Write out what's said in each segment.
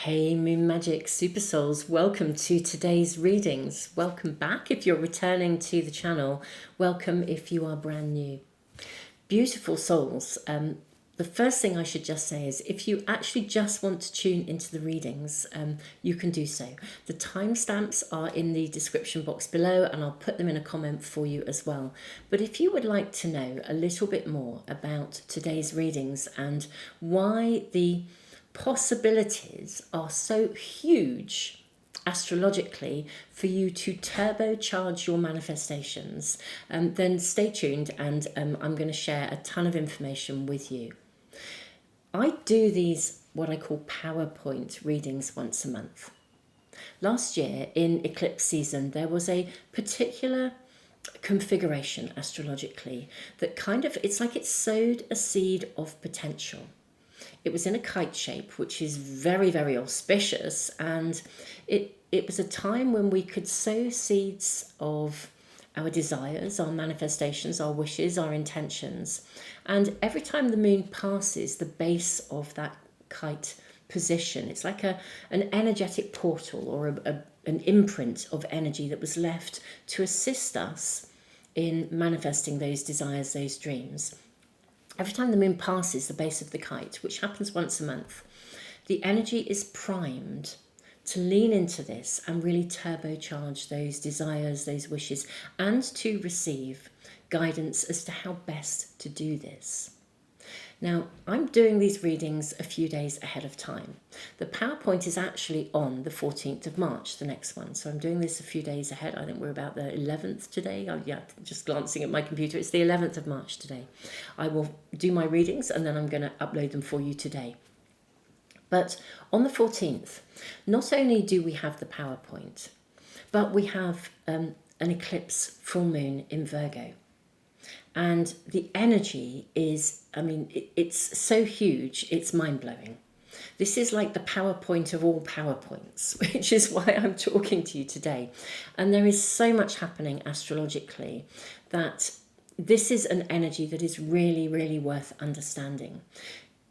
Hey Moon Magic Super Souls, welcome to today's readings. Welcome back if you're returning to the channel. Welcome if you are brand new. Beautiful souls. The first thing I should just say is if you actually just want to tune into the readings, you can do so. The timestamps are in the description box below and I'll put them in a comment for you as well. But if you would like to know a little bit more about today's readings and why the possibilities are so huge astrologically for you to turbocharge your manifestations, then stay tuned and I'm going to share a ton of information with you. I do these what I call PowerPoint readings once a month. Last year in eclipse season there was a particular configuration astrologically that it's like it sowed a seed of potential. It was in a kite shape, which is very, very auspicious. And it was a time when we could sow seeds of our desires, our manifestations, our wishes, our intentions. And every time the moon passes the base of that kite position, it's like an energetic portal or an imprint of energy that was left to assist us in manifesting those desires, those dreams. Every time the moon passes the base of the kite, which happens once a month, the energy is primed to lean into this and really turbocharge those desires, those wishes, and to receive guidance as to how best to do this. Now, I'm doing these readings a few days ahead of time. The PowerPoint is actually on the 14th of March, the next one. So I'm doing this a few days ahead. I think we're about the 11th today. Just glancing at my computer. It's the 11th of March today. I will do my readings and then I'm going to upload them for you today. But on the 14th, not only do we have the PowerPoint, but we have an eclipse full moon in Virgo. And the energy is, it's so huge, it's mind-blowing. This is like the PowerPoint of all PowerPoints, which is why I'm talking to you today. And there is so much happening astrologically that this is an energy that is really, really worth understanding.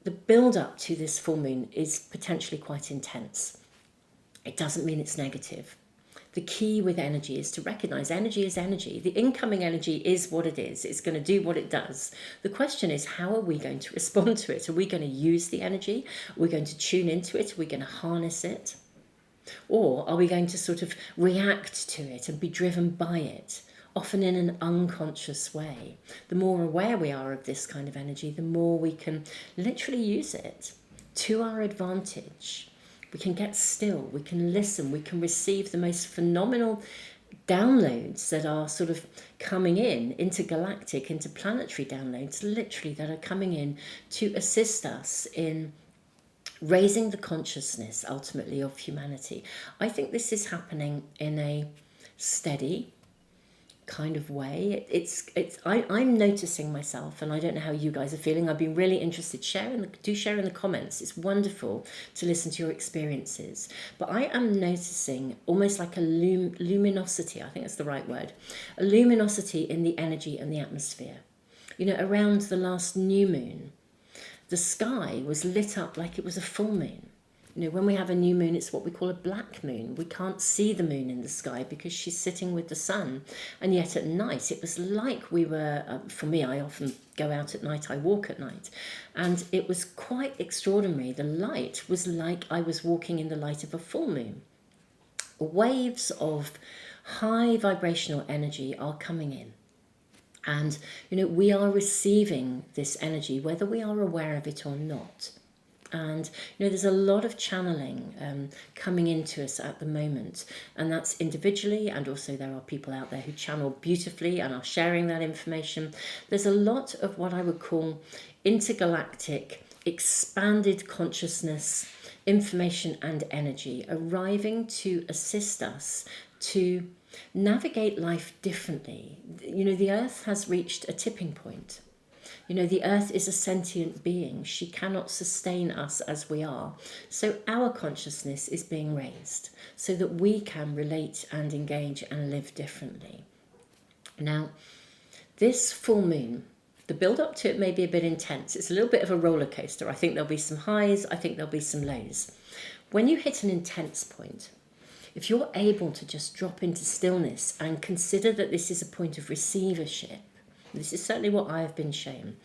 The build-up to this full moon is potentially quite intense. It doesn't mean it's negative. The key with energy is to recognize energy is energy. The incoming energy is what it is. It's going to do what it does. The question is, how are we going to respond to it? Are we going to use the energy? Are we going to tune into it? Are we going to harness it? Or are we going to sort of react to it and be driven by it, often in an unconscious way? The more aware we are of this kind of energy, the more we can literally use it to our advantage. We can get still, we can listen, we can receive the most phenomenal downloads that are sort of coming in, intergalactic, interplanetary downloads, literally, that are coming in to assist us in raising the consciousness, ultimately, of humanity. I think this is happening in a steady kind of way. I'm noticing myself, and I don't know how you guys are feeling. I've been really interested. Do share in the comments. It's wonderful to listen to your experiences. But I am noticing almost like a luminosity. I think that's the right word. A luminosity in the energy and the atmosphere. You know, around the last new moon, the sky was lit up like it was a full moon. You know, when we have a new moon, it's what we call a black moon. We can't see the moon in the sky because she's sitting with the sun. And yet at night, it was like we were, for me, I often go out at night, I walk at night. And it was quite extraordinary. The light was like I was walking in the light of a full moon. Waves of high vibrational energy are coming in. And, you know, we are receiving this energy, whether we are aware of it or not. And, you know, there's a lot of channeling coming into us at the moment. And that's individually, and also there are people out there who channel beautifully and are sharing that information. There's a lot of what I would call intergalactic, expanded consciousness, information and energy arriving to assist us to navigate life differently. You know, the earth has reached a tipping point. You know, the earth is a sentient being. She cannot sustain us as we are. So our consciousness is being raised so that we can relate and engage and live differently. Now, this full moon The build up to it may be a bit intense. It's a little bit of a roller coaster. I think there'll be some highs, I think there'll be some lows. When you hit an intense point, if you're able to just drop into stillness and consider that this is a point of receivership, this is certainly what I have been shown.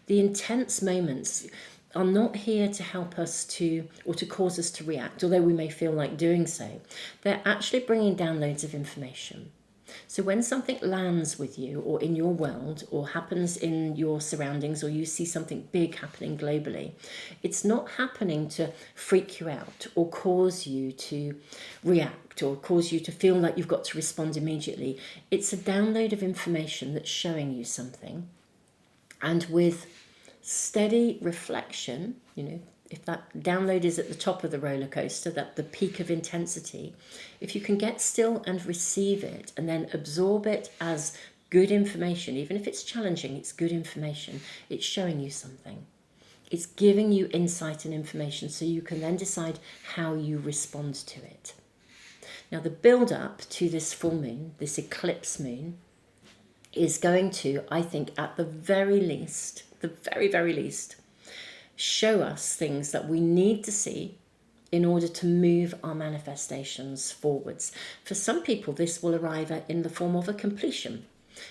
The intense moments are not here to help us to, or to cause us to react, although we may feel like doing so. They're actually bringing down loads of information. So when something lands with you or in your world or happens in your surroundings, or you see something big happening globally, it's not happening to freak you out or cause you to react or cause you to feel like you've got to respond immediately. It's a download of information that's showing you something. And with steady reflection, if that download is at the top of the roller coaster, that the peak of intensity, if you can get still and receive it and then absorb it as good information, even if it's challenging, it's good information. It's showing you something. It's giving you insight and information so you can then decide how you respond to it. Now, the build up to this full moon, this eclipse moon, is going to, I think, at the very least, show us things that we need to see in order to move our manifestations forwards. For some people, this will arrive in the form of a completion.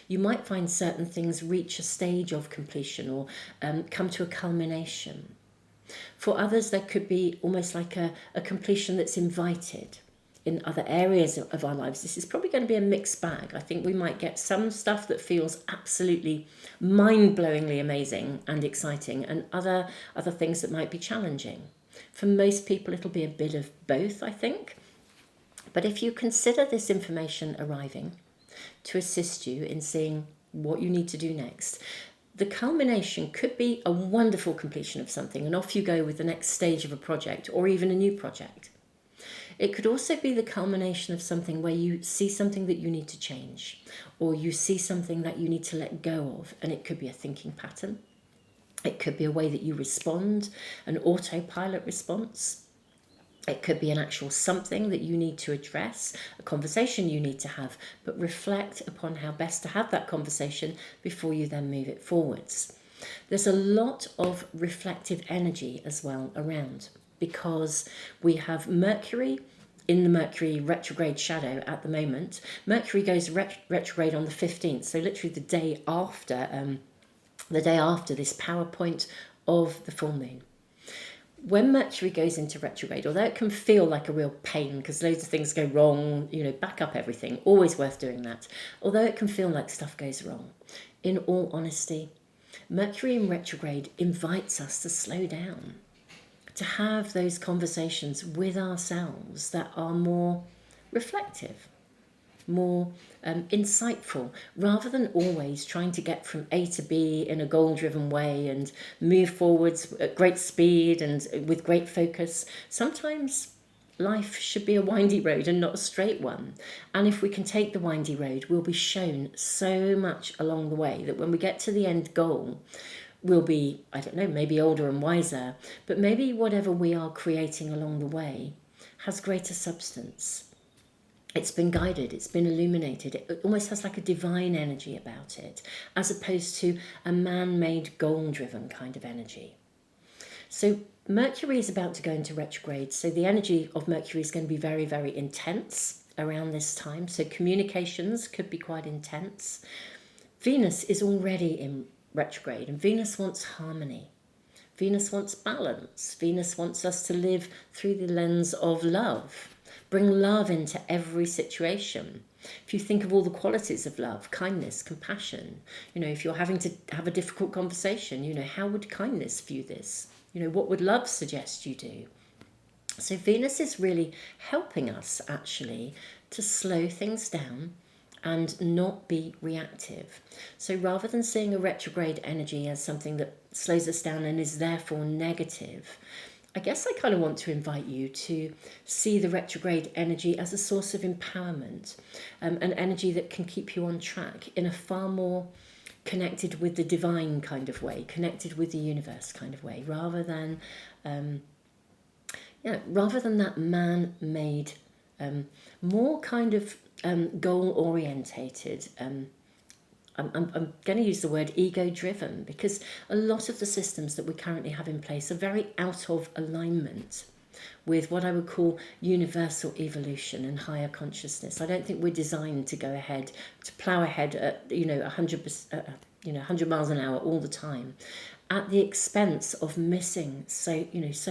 You might find certain things reach a stage of completion or come to a culmination. For others, there could be almost like a completion that's invited. In other areas of our lives, this is probably going to be a mixed bag. I think we might get some stuff that feels absolutely mind-blowingly amazing and exciting, and other things that might be challenging. For most people, it'll be a bit of both, I think. But if you consider this information arriving to assist you in seeing what you need to do next, the culmination could be a wonderful completion of something, and off you go with the next stage of a project or even a new project. It could also be the culmination of something where you see something that you need to change, or you see something that you need to let go of, and it could be a thinking pattern. It could be a way that you respond, an autopilot response. It could be an actual something that you need to address, a conversation you need to have, but reflect upon how best to have that conversation before you then move it forwards. There's a lot of reflective energy as well around, because we have Mercury in the Mercury retrograde shadow at the moment. Mercury goes retrograde on the 15th, so literally the day after this power point of the full moon. When Mercury goes into retrograde, although it can feel like a real pain because loads of things go wrong, back up everything, always worth doing that. Although it can feel like stuff goes wrong, in all honesty, Mercury in retrograde invites us to slow down, to have those conversations with ourselves that are more reflective, more insightful, rather than always trying to get from A to B in a goal-driven way and move forwards at great speed and with great focus. Sometimes life should be a windy road and not a straight one. And if we can take the windy road, we'll be shown so much along the way that when we get to the end goal, we'll be, I don't know, maybe older and wiser, but maybe whatever we are creating along the way has greater substance. It's been guided, it's been illuminated, it almost has like a divine energy about it, as opposed to a man-made, goal-driven kind of energy. So Mercury is about to go into retrograde, so the energy of Mercury is going to be very, very intense around this time, so communications could be quite intense. Venus is already in retrograde, and Venus wants harmony. Venus wants balance. Venus wants us to live through the lens of love. Bring love into every situation. If you think of all the qualities of love, kindness, compassion, if you're having to have a difficult conversation, how would kindness view this? What would love suggest you do? So Venus is really helping us actually to slow things down and not be reactive. So rather than seeing a retrograde energy as something that slows us down and is therefore negative, I guess I kind of want to invite you to see the retrograde energy as a source of empowerment, an energy that can keep you on track in a far more connected with the divine kind of way, connected with the universe kind of way, rather than that man-made, more kind of goal-orientated, I'm going to use the word ego driven, because a lot of the systems that we currently have in place are very out of alignment with what I would call universal evolution and higher consciousness. I don't think we're designed to go ahead, to plow ahead at 100%, 100 miles an hour all the time, at the expense of missing so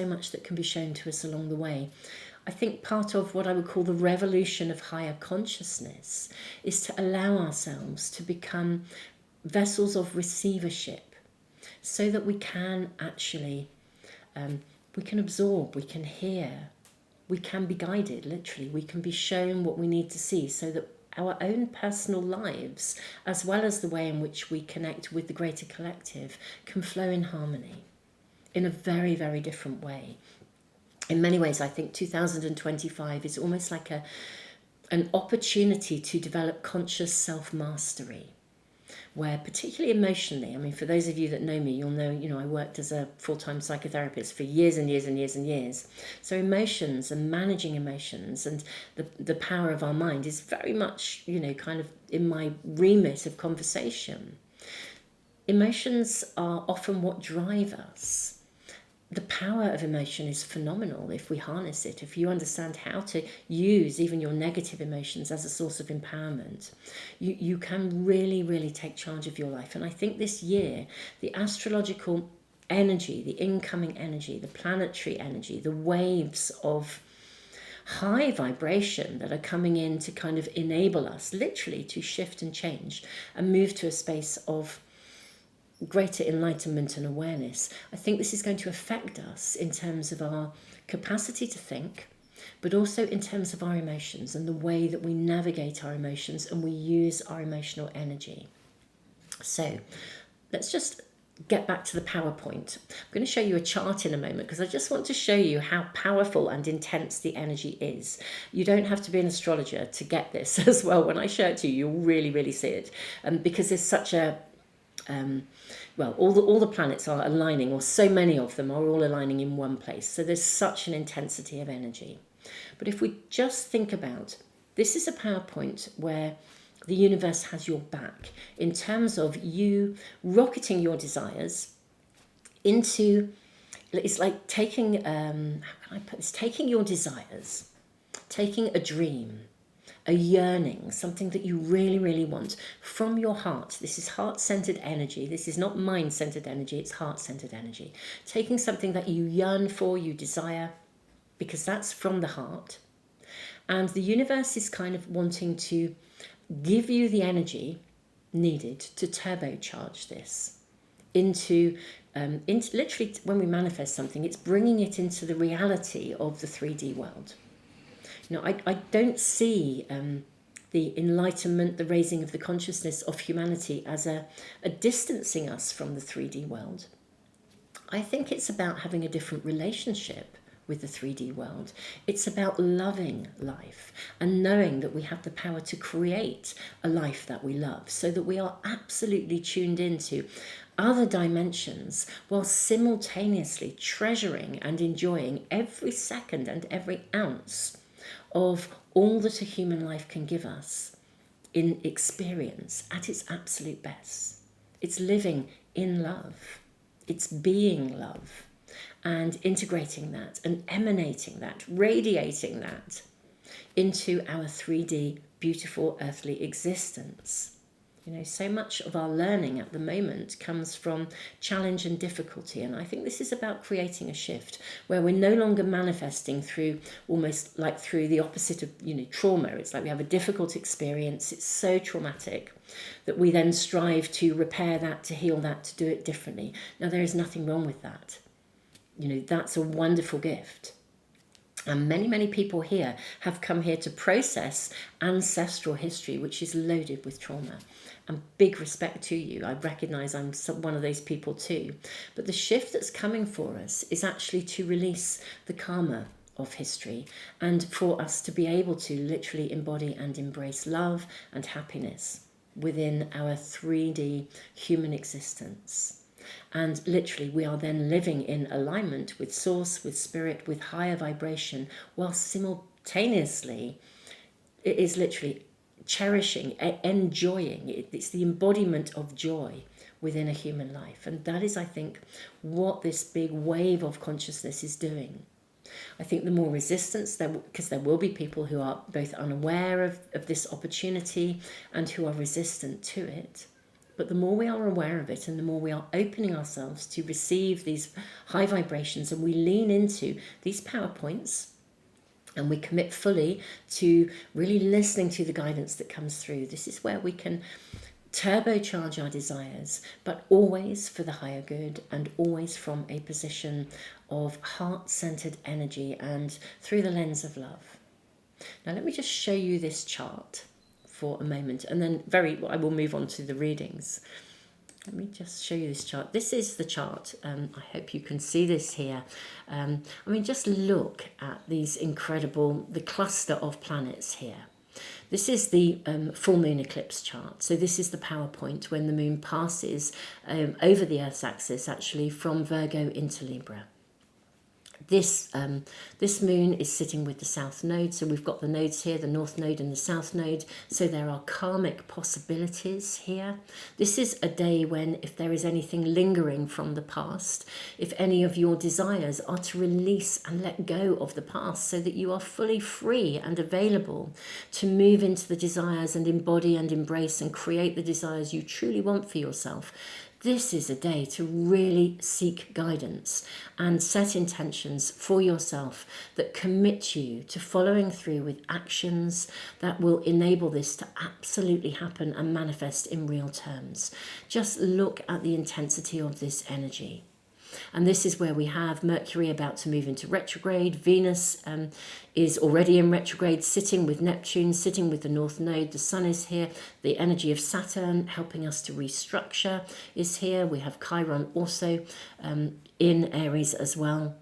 much that can be shown to us along the way. I think part of what I would call the revolution of higher consciousness is to allow ourselves to become vessels of receivership, so that we can actually we can absorb, we can hear, we can be guided, literally, we can be shown what we need to see, so that our own personal lives, as well as the way in which we connect with the greater collective, can flow in harmony in a very, very different way. In many ways, I think 2025 is almost like an opportunity to develop conscious self-mastery, where particularly emotionally, I mean, for those of you that know me, you'll know, I worked as a full-time psychotherapist for years and years and years and years. So emotions and managing emotions and the power of our mind is very much, kind of in my remit of conversation. Emotions are often what drive us. The power of emotion is phenomenal if we harness it, if you understand how to use even your negative emotions as a source of empowerment. You can really, really take charge of your life. And I think this year, the astrological energy, the incoming energy, the planetary energy, the waves of high vibration that are coming in to kind of enable us literally to shift and change and move to a space of greater enlightenment and awareness. I think this is going to affect us in terms of our capacity to think, but also in terms of our emotions and the way that we navigate our emotions and we use our emotional energy. So let's just get back to the PowerPoint. I'm going to show you a chart in a moment, because I just want to show you how powerful and intense the energy is. You don't have to be an astrologer to get this as well. When I show it to you, you'll really, really see it. Because there's such a all the planets are aligning, or so many of them are all aligning in one place. So there's such an intensity of energy. But if we just think about, this is a PowerPoint where the universe has your back in terms of you rocketing your desires into, it's like taking, how can I put this, taking your desires, taking a dream, a yearning, something that you really, really want from your heart. This is heart-centered energy. This is not mind-centered energy, it's heart-centered energy. Taking something that you yearn for, you desire, because that's from the heart. And the universe is kind of wanting to give you the energy needed to turbocharge this into literally, when we manifest something, it's bringing it into the reality of the 3D world. I don't see the enlightenment, the raising of the consciousness of humanity as a distancing us from the 3D world. I think it's about having a different relationship with the 3D world. It's about loving life and knowing that we have the power to create a life that we love, so that we are absolutely tuned into other dimensions while simultaneously treasuring and enjoying every second and every ounce of all that a human life can give us in experience at its absolute best. It's living in love. It's being love and integrating that and emanating that, radiating that into our 3D beautiful earthly existence. So much of our learning at the moment comes from challenge and difficulty. And I think this is about creating a shift where we're no longer manifesting through, almost like through the opposite of, trauma. It's like we have a difficult experience. It's so traumatic that we then strive to repair that, to heal that, to do it differently. Now, there is nothing wrong with that. That's a wonderful gift. And many, many people here have come here to process ancestral history, which is loaded with trauma. And big respect to you. I recognise I'm one of those people too. But the shift that's coming for us is actually to release the karma of history and for us to be able to literally embody and embrace love and happiness within our 3D human existence. And literally, we are then living in alignment with source, with spirit, with higher vibration, while simultaneously, it is literally cherishing, enjoying. It's the embodiment of joy within a human life. And that is, I think, what this big wave of consciousness is doing. I think the more resistance, because there will be people who are both unaware of this opportunity and who are resistant to it. But the more we are aware of it and the more we are opening ourselves to receive these high vibrations, and we lean into these PowerPoints and we commit fully to really listening to the guidance that comes through, this is where we can turbocharge our desires, but always for the higher good and always from a position of heart-centered energy and through the lens of love. Now let me just show you this chart for a moment, and then I will move on to the readings. Let me just show you this chart. This is the chart. I hope you can see this here. Just look at these the cluster of planets here. This is the full moon eclipse chart. So this is the PowerPoint when the moon passes over the Earth's axis, actually from Virgo into Libra. This moon is sitting with the South Node, so we've got the nodes here, the North Node and the South Node, so there are karmic possibilities here. This is a day when, if there is anything lingering from the past, if any of your desires are to release and let go of the past so that you are fully free and available to move into the desires and embody and embrace and create the desires you truly want for yourself. This is a day to really seek guidance and set intentions for yourself that commit you to following through with actions that will enable this to absolutely happen and manifest in real terms. Just look at the intensity of this energy. And this is where we have Mercury about to move into retrograde. Venus is already in retrograde, sitting with Neptune, sitting with the North Node. The Sun is here. The energy of Saturn helping us to restructure is here. We have Chiron also in Aries as well.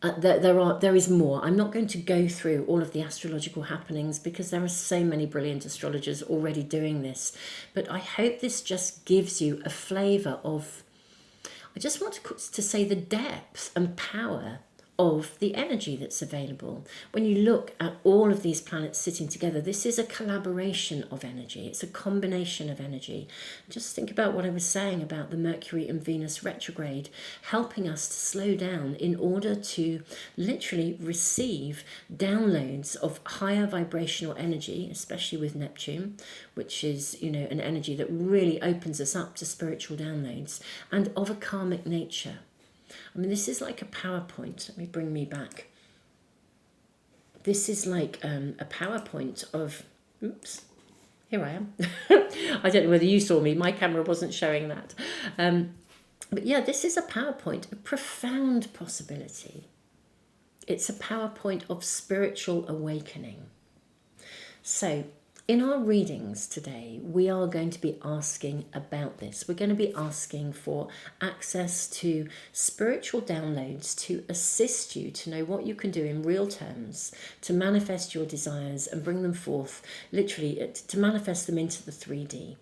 There is more. I'm not going to go through all of the astrological happenings because there are so many brilliant astrologers already doing this. But I hope this just gives you a flavour of, I just want to say, the depth and power of the energy that's available. When you look at all of these planets sitting together, this is a collaboration of energy. It's a combination of energy. Just think about what I was saying about the Mercury and Venus retrograde, helping us to slow down in order to literally receive downloads of higher vibrational energy, especially with Neptune, which is, an energy that really opens us up to spiritual downloads, and of a karmic nature. This is like a PowerPoint. Let me bring me back. This is like a PowerPoint of, oops, here I am. I don't know whether you saw me. My camera wasn't showing that. But yeah, this is a PowerPoint of profound possibility. It's a PowerPoint of spiritual awakening. So in our readings today, we are going to be asking about this. We're going to be asking for access to spiritual downloads to assist you to know what you can do in real terms to manifest your desires and bring them forth, literally to manifest them into the 3D.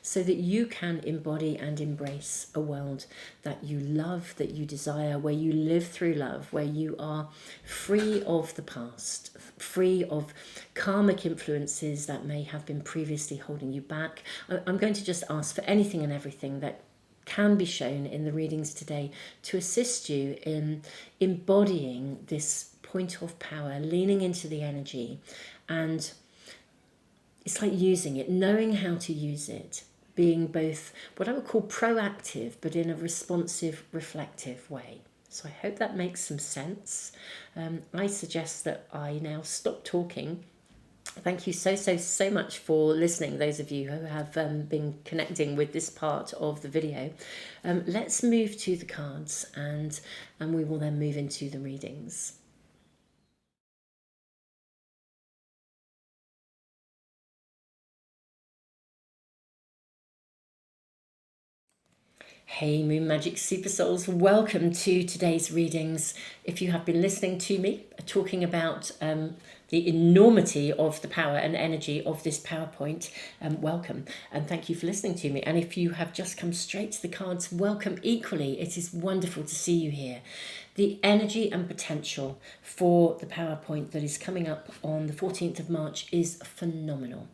So that you can embody and embrace a world that you love, that you desire, where you live through love, where you are free of the past, free of karmic influences that may have been previously holding you back. I'm going to just ask for anything and everything that can be shown in the readings today to assist you in embodying this point of power, leaning into the energy, and it's like using it, knowing how to use it, being both what I would call proactive, but in a responsive, reflective way. So I hope that makes some sense. I suggest that I now stop talking. Thank you so much for listening, those of you who have been connecting with this part of the video. Let's move to the cards, and we will then move into the readings. Hey Moon Magic Super Souls, welcome to today's readings. If you have been listening to me talking about the enormity of the power and energy of this PowerPoint, welcome, and thank you for listening to me. And if you have just come straight to the cards, welcome equally. It is wonderful to see you here. The energy and potential for the PowerPoint that is coming up on the 14th of March is phenomenal.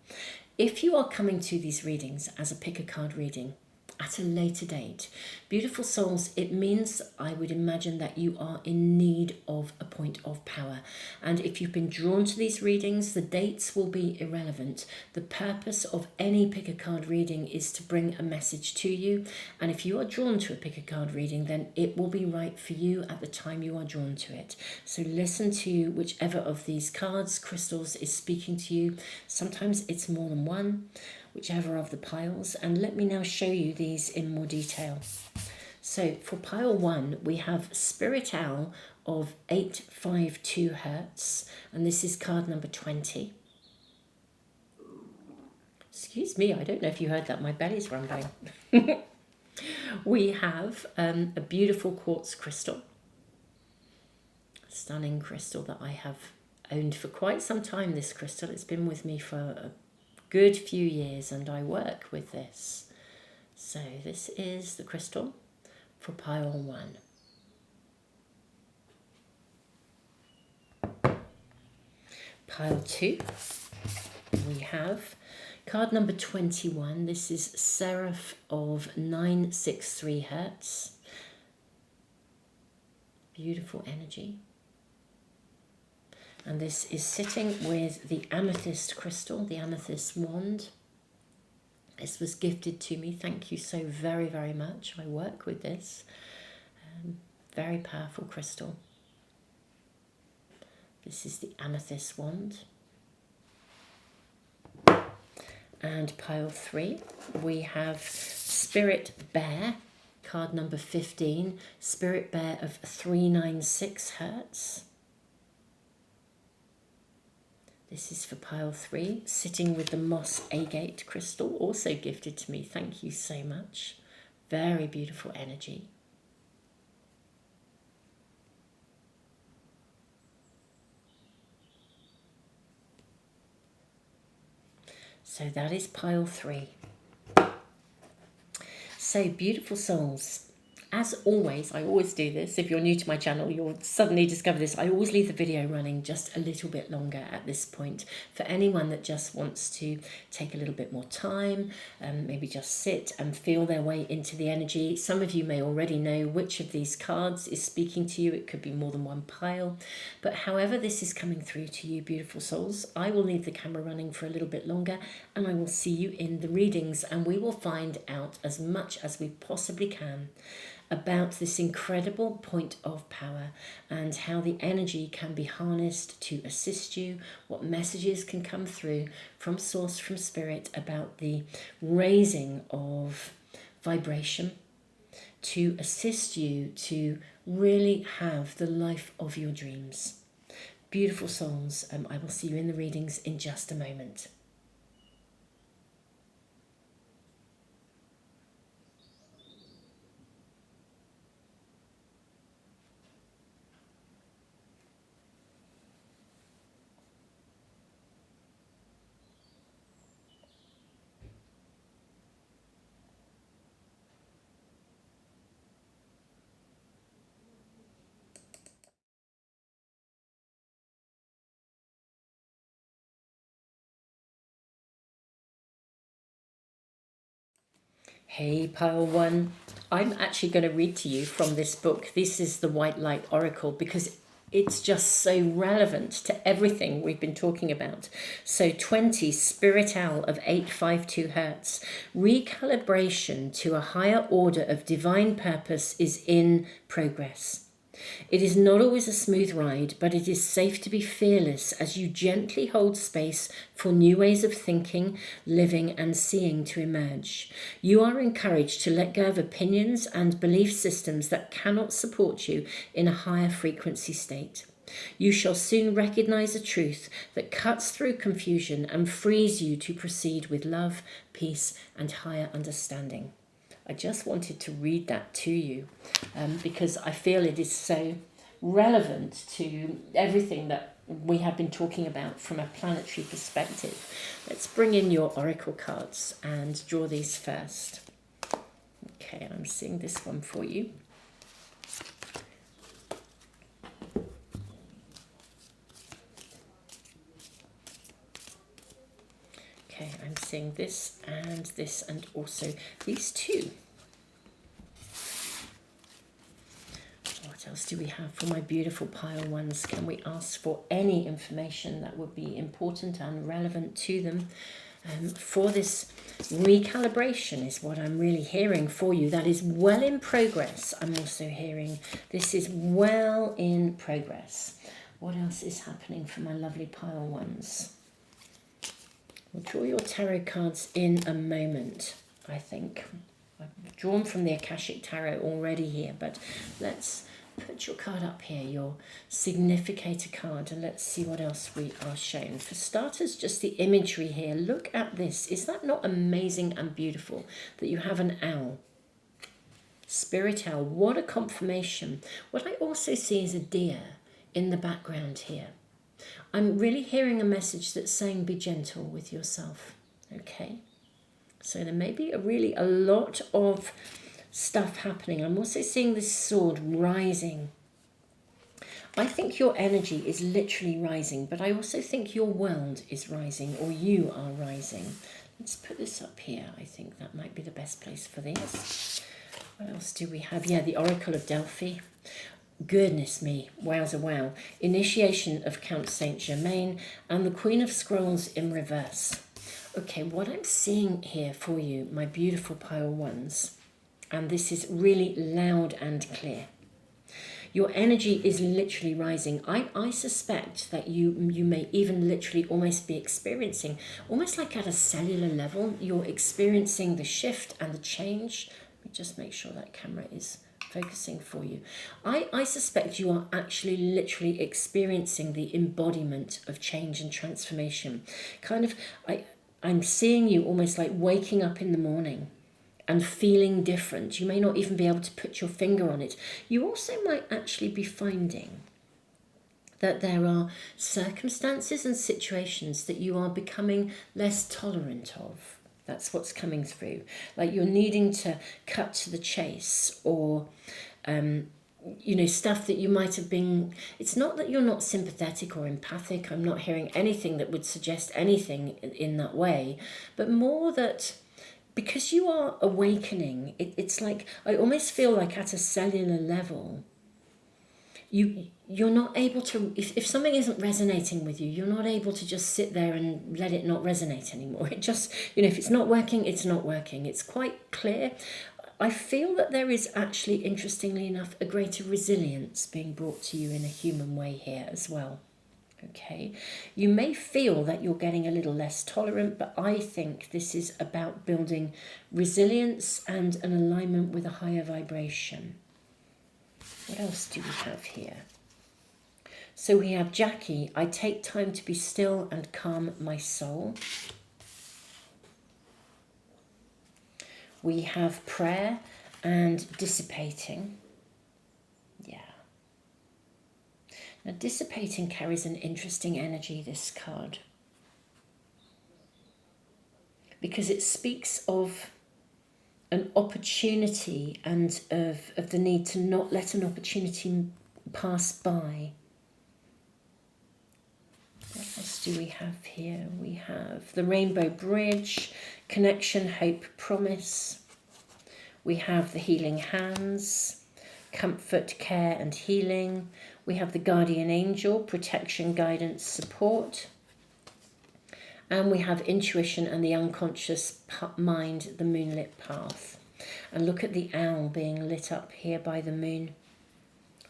If you are coming to these readings as a pick a card reading at a later date, beautiful souls, it means, I would imagine, that you are in need of a point of power. And if you've been drawn to these readings, the dates will be irrelevant. The purpose of any pick a card reading is to bring a message to you. And if you are drawn to a pick a card reading, then it will be right for you at the time you are drawn to it. So listen to whichever of these cards, crystals, is speaking to you. Sometimes it's more than one, whichever of the piles, and let me now show you these in more detail. So for pile 1, we have Spirit Owl of 852 Hertz, and this is card number 20. Excuse me, I don't know if you heard that, my belly's rumbling. We have a beautiful quartz crystal, stunning crystal that I have owned for quite some time, this crystal. It's been with me for a good few years and I work with this. So this is the crystal for pile 1. Pile 2, we have card number 21. This is Seraph of 963 Hertz. Beautiful energy. And this is sitting with the amethyst crystal, the amethyst wand. This was gifted to me. Thank you so very, very much. I work with this. Very powerful crystal. This is the amethyst wand. And pile 3, we have Spirit Bear, card number 15, Spirit Bear of 396 Hertz. This is for pile 3, sitting with the moss agate crystal, also gifted to me. Thank you so much. Very beautiful energy. So that is pile 3. So beautiful souls. As always, I always do this. If you're new to my channel, you'll suddenly discover this. I always leave the video running just a little bit longer at this point for anyone that just wants to take a little bit more time, maybe just sit and feel their way into the energy. Some of you may already know which of these cards is speaking to you. It could be more than one pile. But however this is coming through to you, beautiful souls, I will leave the camera running for a little bit longer and I will see you in the readings and we will find out as much as we possibly can about this incredible point of power and how the energy can be harnessed to assist you, what messages can come through from source, from spirit, about the raising of vibration to assist you to really have the life of your dreams. Beautiful souls, I will see you in the readings in just a moment. Hey, pile 1. I'm actually going to read to you from this book. This is the White Light Oracle because it's just so relevant to everything we've been talking about. So 20, Spirit Owl of 852 Hertz. Recalibration to a higher order of divine purpose is in progress. It is not always a smooth ride, but it is safe to be fearless as you gently hold space for new ways of thinking, living, and seeing to emerge. You are encouraged to let go of opinions and belief systems that cannot support you in a higher frequency state. You shall soon recognize a truth that cuts through confusion and frees you to proceed with love, peace, and higher understanding. I just wanted to read that to you because I feel it is so relevant to everything that we have been talking about from a planetary perspective. Let's bring in your oracle cards and draw these first. Okay, I'm seeing this one for you. I'm seeing this and also these two. What else do we have for my beautiful pile ones? Can we ask for any information that would be important and relevant to them? For this recalibration is what I'm really hearing for you. That is well in progress. I'm also hearing this is well in progress. What else is happening for my lovely pile ones? We'll draw your tarot cards in a moment, I think. I've drawn from the Akashic Tarot already here, but let's put your card up here, your significator card, and let's see what else we are shown. For starters, just the imagery here. Look at this. Is that not amazing and beautiful that you have an owl? Spirit owl. What a confirmation. What I also see is a deer in the background here. I'm really hearing a message that's saying be gentle with yourself. Okay? So there may be a lot of stuff happening. I'm also seeing this sword rising. I think your energy is literally rising, but I also think your world is rising, or you are rising. Let's put this up here. I think that might be the best place for this. What else do we have? Yeah, the Oracle of Delphi. Goodness me, wowza wow. Initiation of Count Saint Germain and the Queen of Scrolls in reverse. Okay, what I'm seeing here for you, my beautiful pile ones, and this is really loud and clear. Your energy is literally rising. I suspect that you may even literally almost be experiencing, almost like at a cellular level, you're experiencing the shift and the change. Let me just make sure that camera is focusing for you. I suspect you are actually literally experiencing the embodiment of change and transformation. Kind of, I'm seeing you almost like waking up in the morning and feeling different. You may not even be able to put your finger on it. You also might actually be finding that there are circumstances and situations that you are becoming less tolerant of. That's what's coming through. Like you're needing to cut to the chase, or stuff that you might have been. It's not that you're not sympathetic or empathic. I'm not hearing anything that would suggest anything in that way, but more that because you are awakening, it's like I almost feel like at a cellular level, you're not able to, if something isn't resonating with you, you're not able to just sit there and let it not resonate anymore. It just, if it's not working, it's not working. It's quite clear. I feel that there is actually, interestingly enough, a greater resilience being brought to you in a human way here as well. Okay, you may feel that you're getting a little less tolerant, but I think this is about building resilience and an alignment with a higher vibration. What else do we have here? So we have Jackie. I take time to be still and calm my soul. We have prayer and dissipating. Yeah. Now, dissipating carries an interesting energy, this card, because it speaks of an opportunity and of the need to not let an opportunity pass by. What else do we have here? We have the Rainbow Bridge, connection, hope, promise. We have the healing hands, comfort, care and healing. We have the guardian angel, protection, guidance, support. And we have intuition and the unconscious mind, the moonlit path. And look at the owl being lit up here by the moon.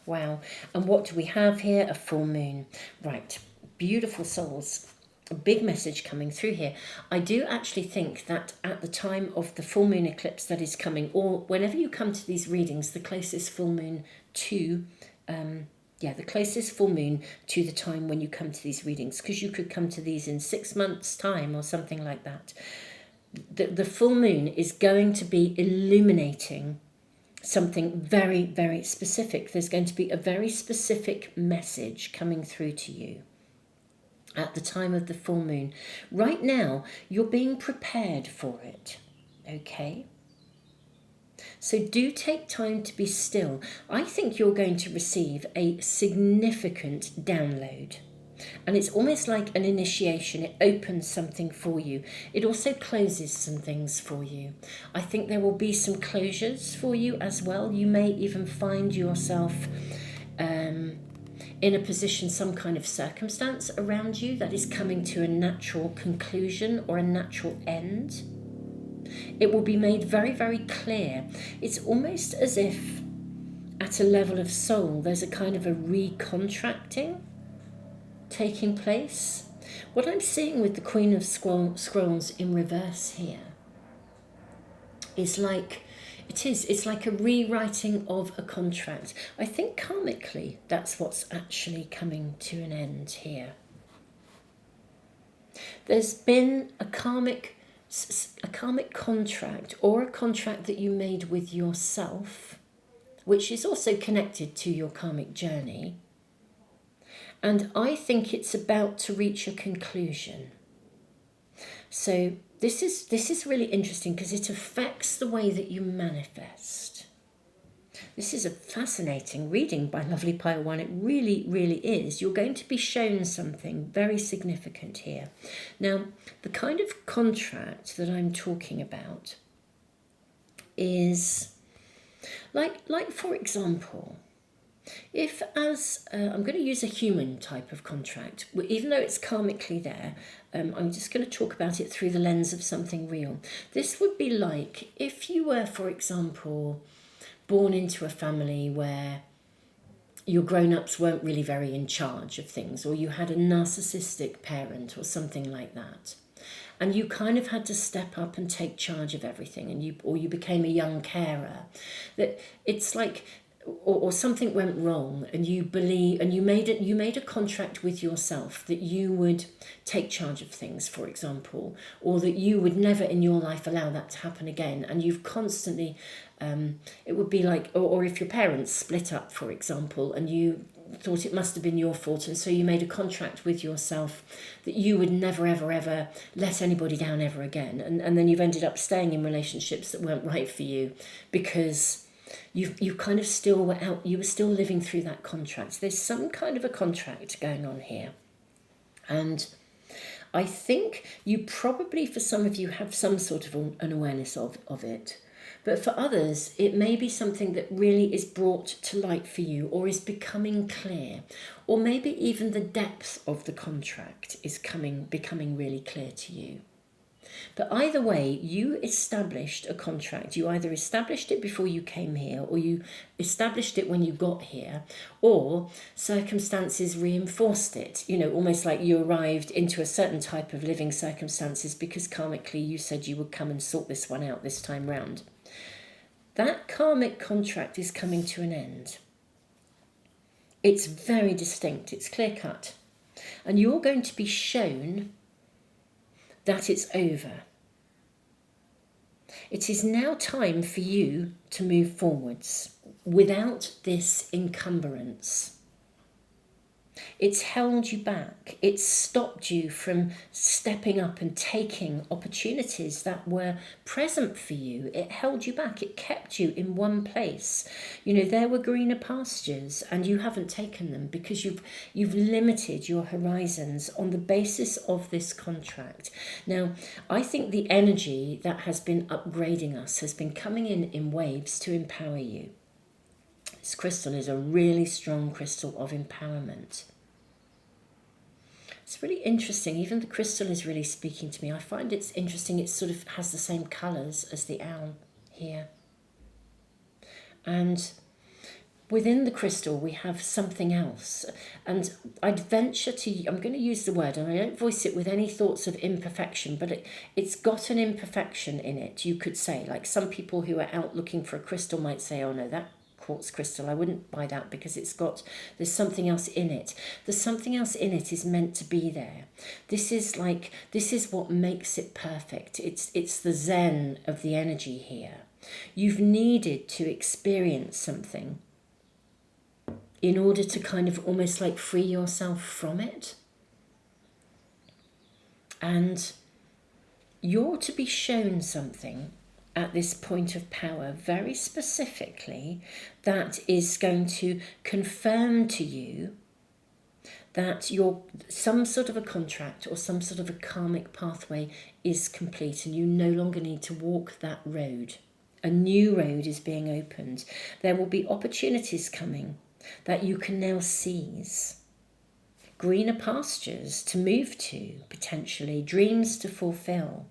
Wow. And what do we have here? A full moon. Right. Beautiful souls. A big message coming through here. I do actually think that at the time of the full moon eclipse that is coming, or whenever you come to these readings, the closest full moon to the closest full moon to the time when you come to these readings, because you could come to these in 6 months' time or something like that. The full moon is going to be illuminating something very, very specific. There's going to be a very specific message coming through to you at the time of the full moon. Right now, you're being prepared for it, okay? So do take time to be still. I think you're going to receive a significant download, And it's almost like an initiation. It opens something for you. It also closes some things for you. I think there will be some closures for you as well. You may even find yourself in a position, some kind of circumstance around you that is coming to a natural conclusion or a natural end. It will be made very, very clear. It's almost as if at a level of soul, there's a kind of a recontracting taking place. What I'm seeing with the Queen of Scrolls in reverse here is like, it's like a rewriting of a contract. I think karmically, that's what's actually coming to an end here. There's been a karmic contract, or a contract that you made with yourself, which is also connected to your karmic journey. And I think it's about to reach a conclusion. So this is really interesting because it affects the way that you manifest. This is a fascinating reading by Lovely Pile One. It really, really is. You're going to be shown something very significant here. Now, the kind of contract that I'm talking about is like for example, if as I'm going to use a human type of contract, even though it's karmically there, I'm just going to talk about it through the lens of something real. This would be like if you were, for example, born into a family where your grown-ups weren't really very in charge of things, or you had a narcissistic parent or something like that, and you kind of had to step up and take charge of everything, and you became a young carer. That it's like, or something went wrong, and you made a contract with yourself that you would take charge of things, for example, or that you would never in your life allow that to happen again. And you've constantly, it would be like, or if your parents split up, for example, and you thought it must have been your fault, and so you made a contract with yourself that you would never ever ever let anybody down ever again, and then you've ended up staying in relationships that weren't right for you because you kind of still were out, you were still living through that contract. There's some kind of a contract going on here. And I think you probably, for some of you, have some sort of an awareness of it. But for others, it may be something that really is brought to light for you, or is becoming clear. Or maybe even the depth of the contract is becoming really clear to you. But either way, you established a contract. You either established it before you came here, or you established it when you got here, or circumstances reinforced it. You know, almost like you arrived into a certain type of living circumstances because karmically you said you would come and sort this one out this time round. That karmic contract is coming to an end. It's very distinct, it's clear cut. And you're going to be shown that it's over. It is now time for you to move forwards without this encumbrance. It's held you back. It's stopped you from stepping up and taking opportunities that were present for you. It held you back. It kept you in one place. You know, there were greener pastures and you haven't taken them because you've limited your horizons on the basis of this contract. Now, I think the energy that has been upgrading us has been coming in waves to empower you. This crystal is a really strong crystal of empowerment. It's really interesting. Even the crystal is really speaking to me. I find it's interesting. It sort of has the same colours as the owl here. And within the crystal, we have something else. And I'd venture to, I'm going to use the word, and I don't voice it with any thoughts of imperfection, but it's got an imperfection in it, you could say. Like some people who are out looking for a crystal might say, oh no, that quartz crystal, I wouldn't buy that because there's something else in it. The something else in it is meant to be there. This is what makes it perfect. It's the zen of the energy here. You've needed to experience something in order to kind of almost like free yourself from it. And you're to be shown something at this point of power, very specifically, that is going to confirm to you that some sort of a contract or some sort of a karmic pathway is complete and you no longer need to walk that road. A new road is being opened. There will be opportunities coming that you can now seize. Greener pastures to move to, potentially, dreams to fulfill.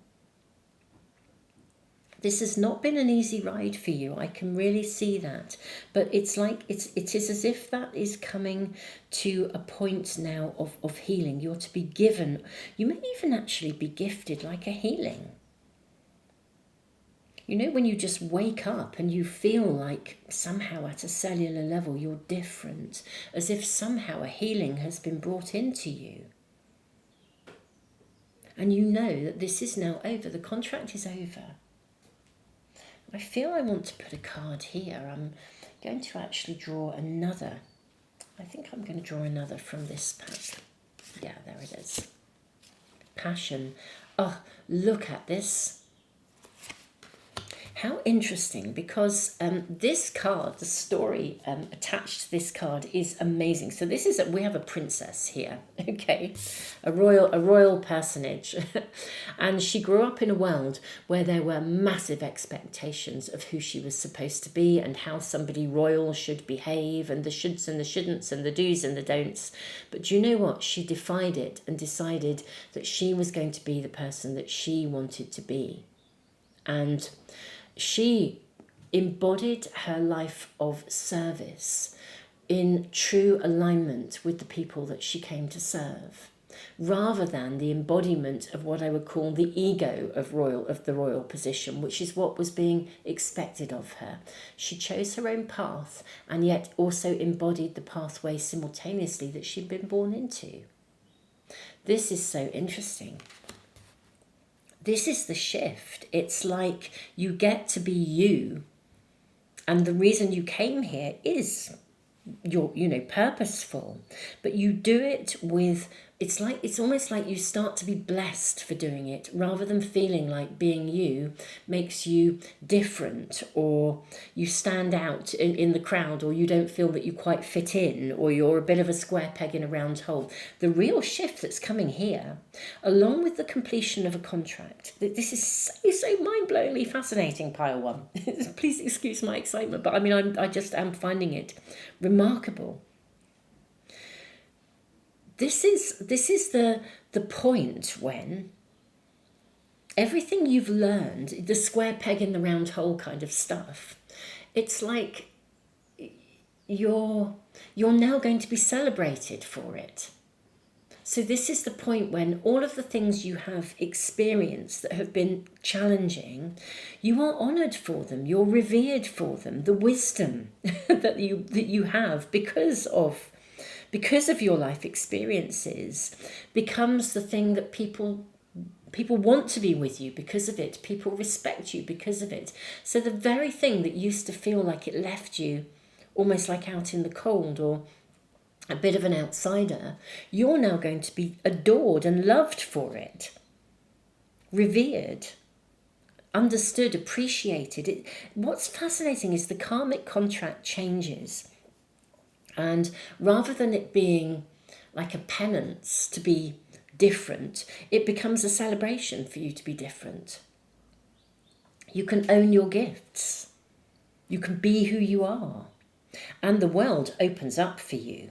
This has not been an easy ride for you. I can really see that. But it's like it is as if that is coming to a point now of healing. You're to be given, you may even actually be gifted like a healing. You know, when you just wake up and you feel like somehow at a cellular level you're different, as if somehow a healing has been brought into you. And you know that this is now over, the contract is over. I feel I want to put a card here. I'm going to actually draw another. I think I'm going to draw another from this pack. Yeah, there it is. Passion. Oh, look at this. How interesting, because this card, the story attached to this card is amazing. So this is, we have a princess here, okay, a royal personage. And she grew up in a world where there were massive expectations of who she was supposed to be and how somebody royal should behave, and the shoulds and the shouldn'ts and the do's and the don'ts. But do you know what? She defied it and decided that she was going to be the person that she wanted to be. And she embodied her life of service in true alignment with the people that she came to serve, rather than the embodiment of what I would call the ego of the royal position, which is what was being expected of her. She chose her own path and yet also embodied the pathway simultaneously that she'd been born into. This is so interesting. This is the shift. It's like you get to be you. And the reason you came here is you're, purposeful. But you do it with, it's almost like you start to be blessed for doing it, rather than feeling like being you makes you different, or you stand out in the crowd, or you don't feel that you quite fit in, or you're a bit of a square peg in a round hole. The real shift that's coming here, along with the completion of a contract, this is so mind-blowingly fascinating, pile one. Please excuse my excitement, but I just am finding it remarkable. This is the point when everything you've learned, the square peg in the round hole kind of stuff, it's like you're now going to be celebrated for it. So this is the point when all of the things you have experienced that have been challenging, you are honoured for them, you're revered for them. The wisdom that you have because of your life experiences becomes the thing that people want to be with you because of it. People respect you because of it. So the very thing that used to feel like it left you almost like out in the cold or a bit of an outsider, you're now going to be adored and loved for it, revered, understood, appreciated. What's fascinating is the karmic contract changes. And rather than it being like a penance to be different, it becomes a celebration for you to be different. You can own your gifts. You can be who you are. And the world opens up for you.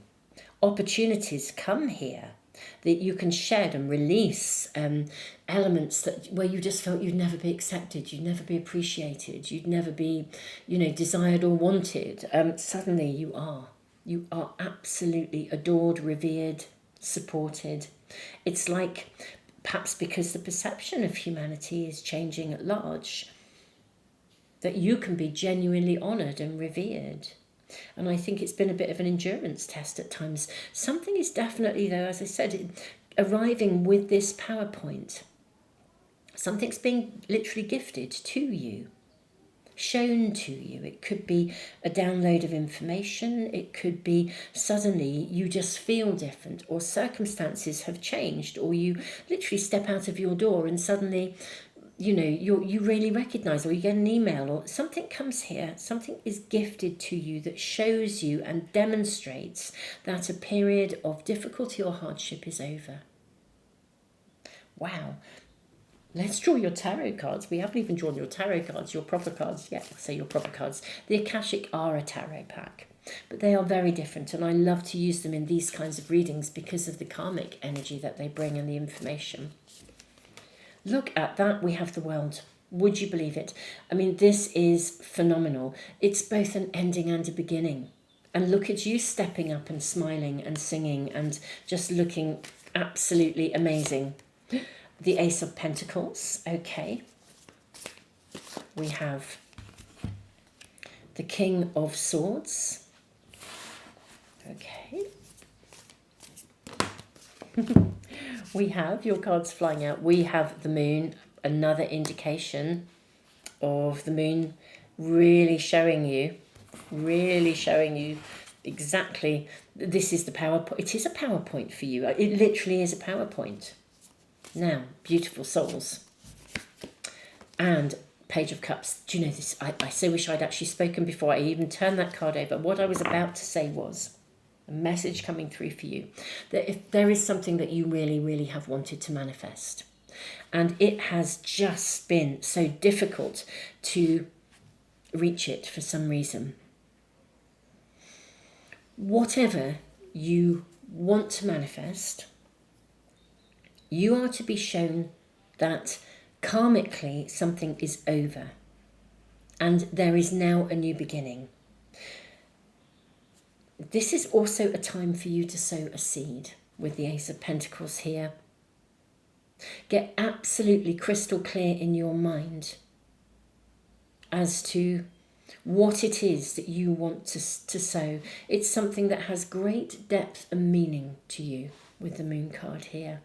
Opportunities come here that you can shed and release elements where you just felt you'd never be accepted, you'd never be appreciated, you'd never be, desired or wanted. Suddenly you are. You are absolutely adored, revered, supported. It's like, perhaps because the perception of humanity is changing at large, that you can be genuinely honoured and revered. And I think it's been a bit of an endurance test at times. Something is definitely, though, as I said, arriving with this PowerPoint. Something's being literally gifted to you, shown to you. It could be a download of information. It could be suddenly you just feel different, or circumstances have changed, or you literally step out of your door and suddenly you know, you really recognize, or you get an email or something comes here, something is gifted to you that shows you and demonstrates that a period of difficulty or hardship is over. Wow. Let's draw your tarot cards. We haven't even drawn your tarot cards, your proper cards yet. Say your proper cards. The Akashic are a tarot pack, but they are very different, and I love to use them in these kinds of readings because of the karmic energy that they bring and the information. Look at that. We have the World. Would you believe it? I mean, this is phenomenal. It's both an ending and a beginning. And look at you stepping up and smiling and singing and just looking absolutely amazing. The Ace of Pentacles, okay. We have the King of Swords, okay. We have your cards flying out. We have the Moon, another indication of the Moon really showing you exactly, this is the PowerPoint. It is a PowerPoint for you. It literally is a PowerPoint. Now, beautiful souls. And Page of Cups. Do you know this? I so wish I'd actually spoken before I even turned that card over. What I was about to say was a message coming through for you. That if there is something that you really, really have wanted to manifest, and it has just been so difficult to reach it for some reason. Whatever you want to manifest, you are to be shown that karmically something is over and there is now a new beginning. This is also a time for you to sow a seed with the Ace of Pentacles here. Get absolutely crystal clear in your mind as to what it is that you want to sow. It's something that has great depth and meaning to you with the Moon card here.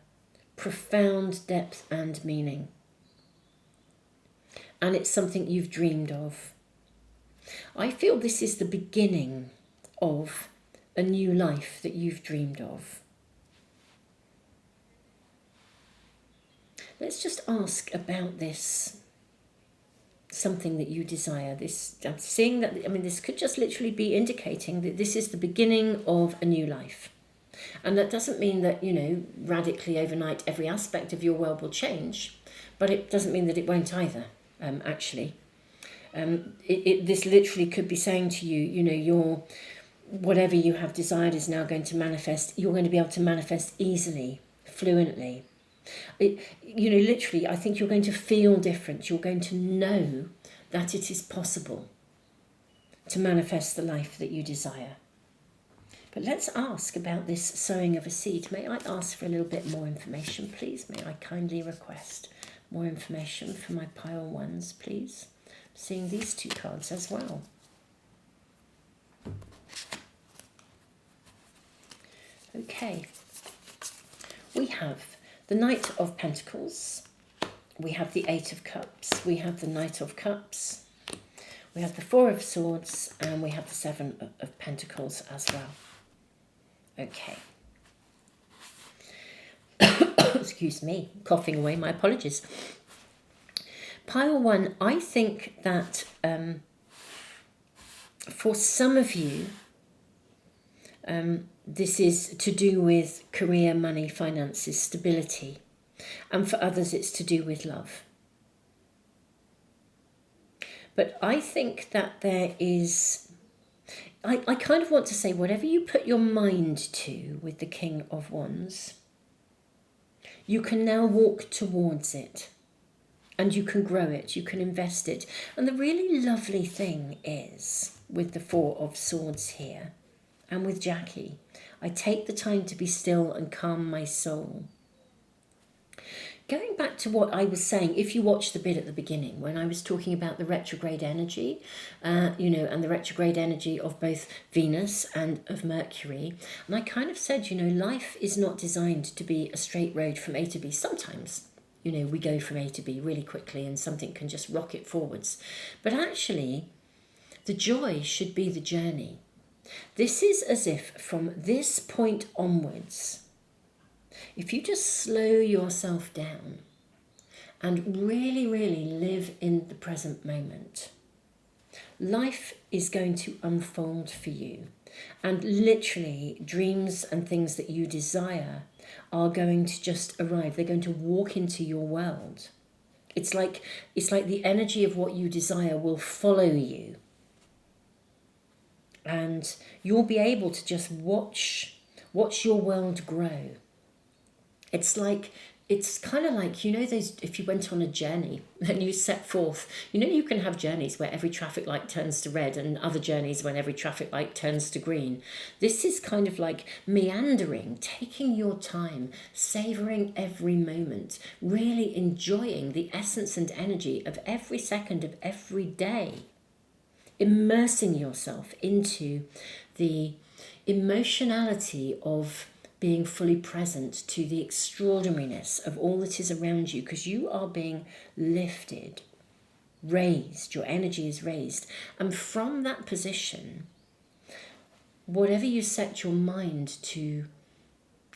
Profound depth and meaning. And it's something you've dreamed of. I feel this is the beginning of a new life that you've dreamed of. Let's just ask about this, something that you desire. This, I'm seeing that, I mean, this could just literally be indicating that this is the beginning of a new life. And that doesn't mean that, you know, radically overnight every aspect of your world will change, but it doesn't mean that it won't either, actually. This literally could be saying to you, you know, whatever you have desired is now going to manifest. You're going to be able to manifest easily, fluently. You know, literally, I think you're going to feel different. You're going to know that it is possible to manifest the life that you desire. But let's ask about this sowing of a seed. May I ask for a little bit more information, please? May I kindly request more information for my pile ones, please? I'm seeing these two cards as well. Okay. We have the Knight of Pentacles. We have the Eight of Cups. We have the Knight of Cups. We have the Four of Swords. And we have the Seven of Pentacles as well. Okay. Excuse me, coughing away, my apologies. Pile one, I think that for some of you, this is to do with career, money, finances, stability. And for others, it's to do with love. But I think that there is... I kind of want to say, whatever you put your mind to with the King of Wands, you can now walk towards it. And you can grow it, you can invest it. And the really lovely thing is, with the Four of Swords here, and with Jackie, I take the time to be still and calm my soul. Going back to what I was saying, if you watched the bit at the beginning, when I was talking about the retrograde energy, you know, and the retrograde energy of both Venus and of Mercury, and I kind of said, you know, life is not designed to be a straight road from A to B. Sometimes, you know, we go from A to B really quickly and something can just rocket forwards. But actually, the joy should be the journey. This is as if from this point onwards, if you just slow yourself down and really, really live in the present moment. Life is going to unfold for you, and literally dreams and things that you desire are going to just arrive. They're going to walk into your world. It's like the energy of what you desire will follow you, and you'll be able to just watch your world grow. It's kind of like, those, if you went on a journey and you set forth, you can have journeys where every traffic light turns to red and other journeys when every traffic light turns to green. This is kind of like meandering, taking your time, savoring every moment, really enjoying the essence and energy of every second of every day, immersing yourself into the emotionality of being fully present to the extraordinariness of all that is around you, because you are being lifted, raised, your energy is raised. And from that position, whatever you set your mind to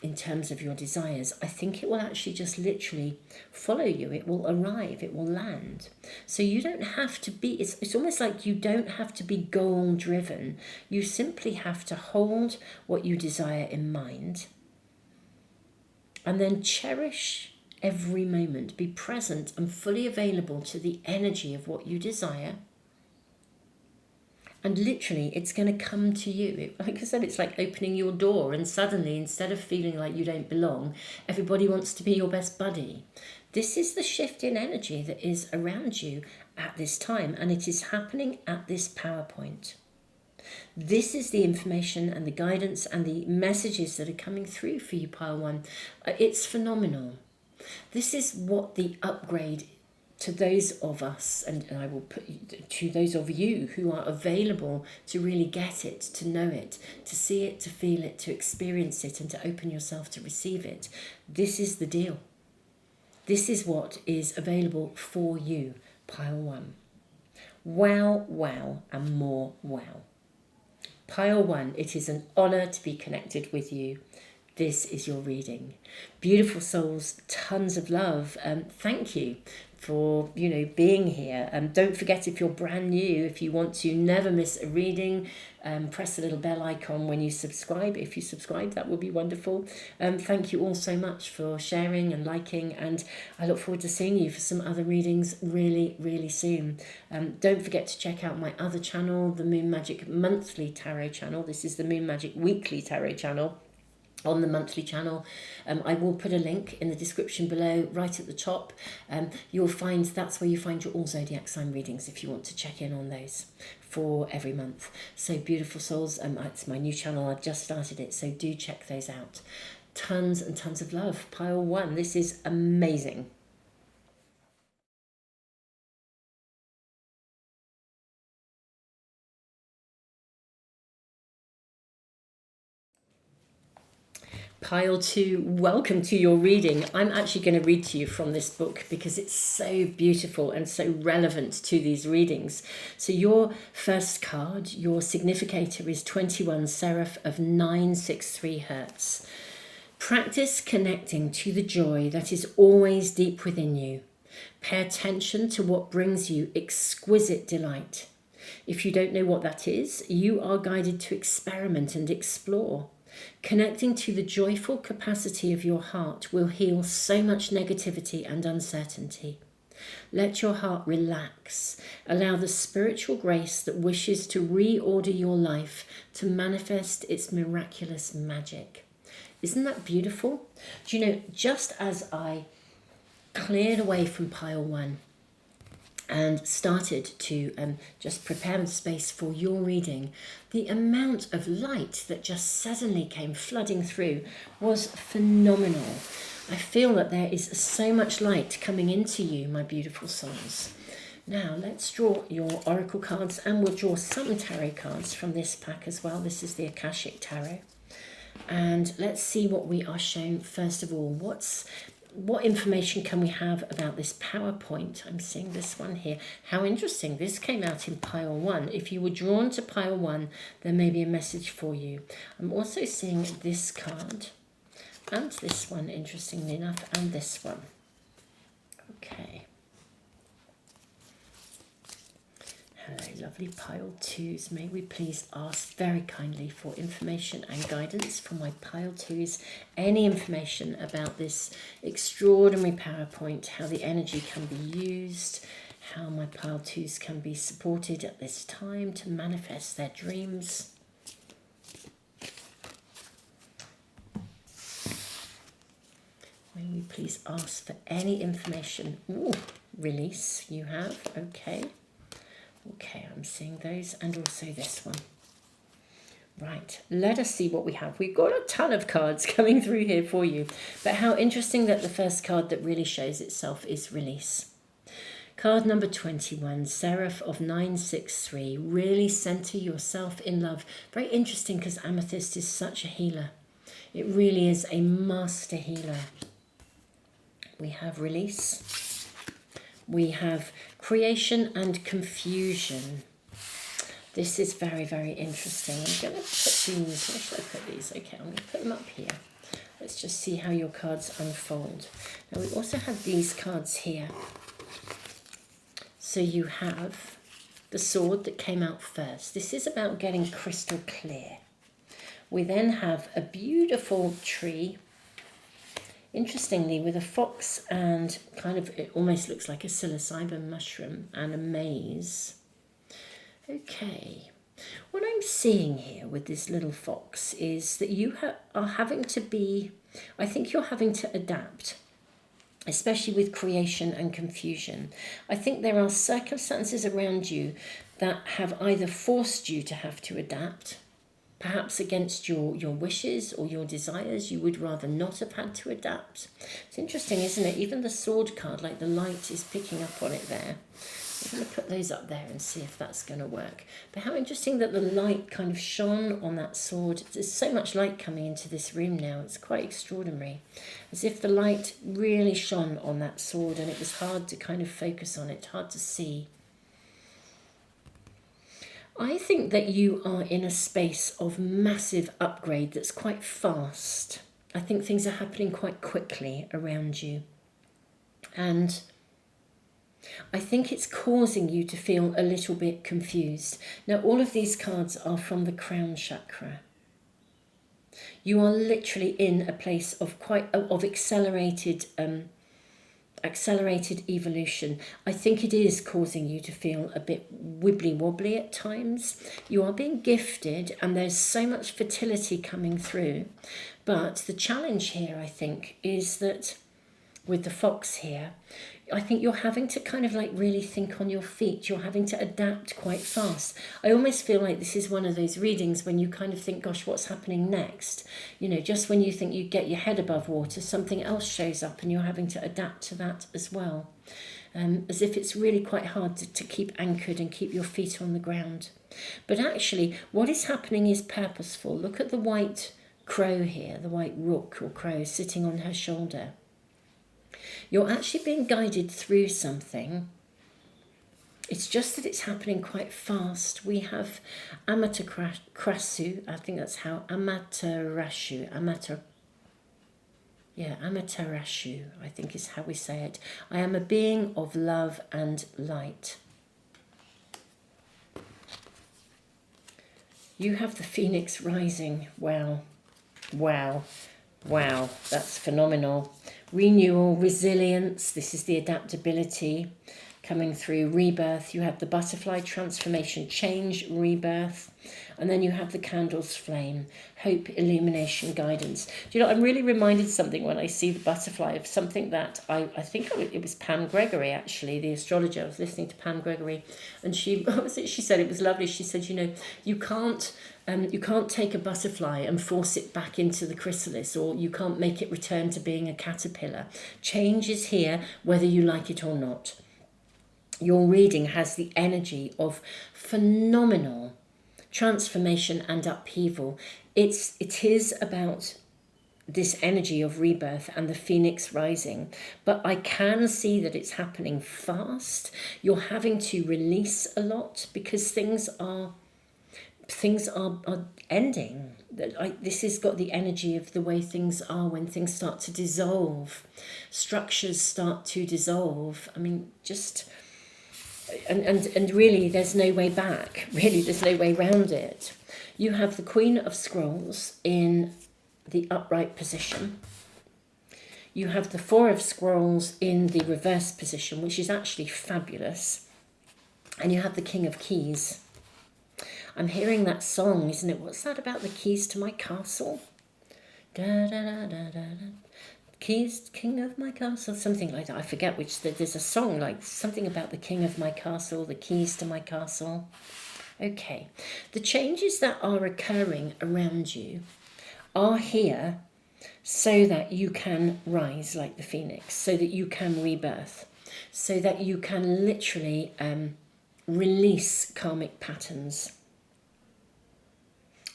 in terms of your desires, I think it will actually just literally follow you. It will arrive, it will land. So you don't have to be, it's almost like you don't have to be goal driven. You simply have to hold what you desire in mind and then cherish every moment. Be present and fully available to the energy of what you desire. And literally, it's going to come to you. Like I said, it's like opening your door, and suddenly, instead of feeling like you don't belong, everybody wants to be your best buddy. This is the shift in energy that is around you at this time, and it is happening at this PowerPoint. This is the information and the guidance and the messages that are coming through for you, Pile 1. It's phenomenal. This is what the upgrade to those of us, and I will put to those of you who are available to really get it, to know it, to see it, to feel it, to experience it, and to open yourself to receive it. This is the deal. This is what is available for you, Pile 1. Wow, wow, and more wow. Pile 1, it is an honour to be connected with you. This is your reading. Beautiful souls, tons of love. Thank you for being here. Don't forget, if you're brand new, if you want to never miss a reading, press the little bell icon when you subscribe. If you subscribe, that would be wonderful. Thank you all so much for sharing and liking, and I look forward to seeing you for some other readings really, really soon. Don't forget to check out my other channel, the Moon Magic Monthly Tarot channel. This is the Moon Magic Weekly Tarot channel. On the monthly channel, I will put a link in the description below, right at the top. You'll find that's where you find your all zodiac sign readings if you want to check in on those for every month. So beautiful souls, it's my new channel. I've just started it, so do check those out. Tons and tons of love. Pile 1, this is amazing. Pile 2, welcome to your reading. I'm actually going to read to you from this book because it's so beautiful and so relevant to these readings. So your first card, your significator, is 21 Seraph of 963 Hertz. Practice connecting to the joy that is always deep within you. Pay attention to what brings you exquisite delight. If you don't know what that is, you are guided to experiment and explore. Connecting to the joyful capacity of your heart will heal so much negativity and uncertainty. Let your heart relax. Allow the spiritual grace that wishes to reorder your life to manifest its miraculous magic. Isn't that beautiful? Do you know, just as I cleared away from Pile 1 and started to just prepare the space for your reading, the amount of light that just suddenly came flooding through was phenomenal. I feel that there is so much light coming into you, my beautiful souls. Now let's draw your oracle cards, and we'll draw some tarot cards from this pack as well. This is the Akashic Tarot. And let's see what we are shown first of all. What information can we have about this PowerPoint? I'm seeing this one here. How interesting. This came out in Pile 1. If you were drawn to Pile 1, there may be a message for you. I'm also seeing this card and this one, interestingly enough, and this one. Okay. lovely pile twos. May we please ask very kindly for information and guidance for my pile twos. Any information about this extraordinary PowerPoint, how the energy can be used, how my pile twos can be supported at this time to manifest their dreams. May we please ask for any information. Ooh, release you have, okay. Okay, I'm seeing those, and also this one. Right, let us see what we have. We've got a ton of cards coming through here for you, but how interesting that the first card that really shows itself is release. Card number 21, Seraph of 963. Really center yourself in love. Very interesting because Amethyst is such a healer. It really is a master healer. We have release. We have creation and confusion. This is very, very interesting. I'm going to put these, where should I put these? Okay, I'm going to put them up here. Let's just see how your cards unfold. Now we also have these cards here. So you have the sword that came out first. This is about getting crystal clear. We then have a beautiful tree, interestingly with a fox and kind of, it almost looks like a psilocybin mushroom, and a maze. Okay, what I'm seeing here with this little fox is that you are having to be, I think you're having to adapt, especially with creation and confusion. I think there are circumstances around you that have either forced you to have to adapt, perhaps against your wishes or your desires. You would rather not have had to adapt. It's interesting, isn't it? Even the sword card, like the light is picking up on it there. I'm going to put those up there and see if that's going to work. But how interesting that the light kind of shone on that sword. There's so much light coming into this room now. It's quite extraordinary. As if the light really shone on that sword and it was hard to kind of focus on it, hard to see. I think that you are in a space of massive upgrade that's quite fast. I think things are happening quite quickly around you. And I think it's causing you to feel a little bit confused. Now, all of these cards are from the crown chakra. You are literally in a place of accelerated evolution. I think it is causing you to feel a bit wibbly wobbly at times. You are being gifted and there's so much fertility coming through. But the challenge here, I think, is that with the fox here, I think you're having to kind of like really think on your feet. You're having to adapt quite fast. I almost feel like this is one of those readings when you kind of think, gosh, what's happening next? You know, just when you think you get your head above water, something else shows up and you're having to adapt to that as well. As if it's really quite hard to keep anchored and keep your feet on the ground. But actually, what is happening is purposeful. Look at the white crow here, the white rook or crow sitting on her shoulder. You're actually being guided through something. It's just that it's happening quite fast. We have Amaterasu, I think that's how, Amaterasu, I think is how we say it. I am a being of love and light. You have the phoenix rising. Wow, wow, wow, that's phenomenal. Renewal, resilience, this is the adaptability coming through. Rebirth, you have the butterfly, transformation, change, rebirth. And then you have the candle's flame, hope, illumination, guidance. Do you know, I'm really reminded something when I see the butterfly of something that I think it was Pam Gregory, actually, the astrologer. I was listening to Pam Gregory and she said, it was lovely. She said, you know, you can't take a butterfly and force it back into the chrysalis, or you can't make it return to being a caterpillar. Change is here, whether you like it or not. Your reading has the energy of phenomenal transformation and upheaval. It is about this energy of rebirth and the phoenix rising, but I can see that it's happening fast. You're having to release a lot because things are ending. This has got the energy of the way things are when things start to dissolve, structures start to dissolve. I mean, just and really there's no way back. Really, there's no way round it. You have the Queen of Scrolls in the upright position. You have the Four of Scrolls in the reverse position, which is actually fabulous. And you have the King of Keys. I'm hearing that song, isn't it? What's that about the keys to my castle? Da da da da da da. Keys, king of my castle, something like that. I forget which. There's a song like something about the king of my castle, the keys to my castle. Okay, the changes that are occurring around you are here so that you can rise like the phoenix, so that you can rebirth, so that you can literally release karmic patterns.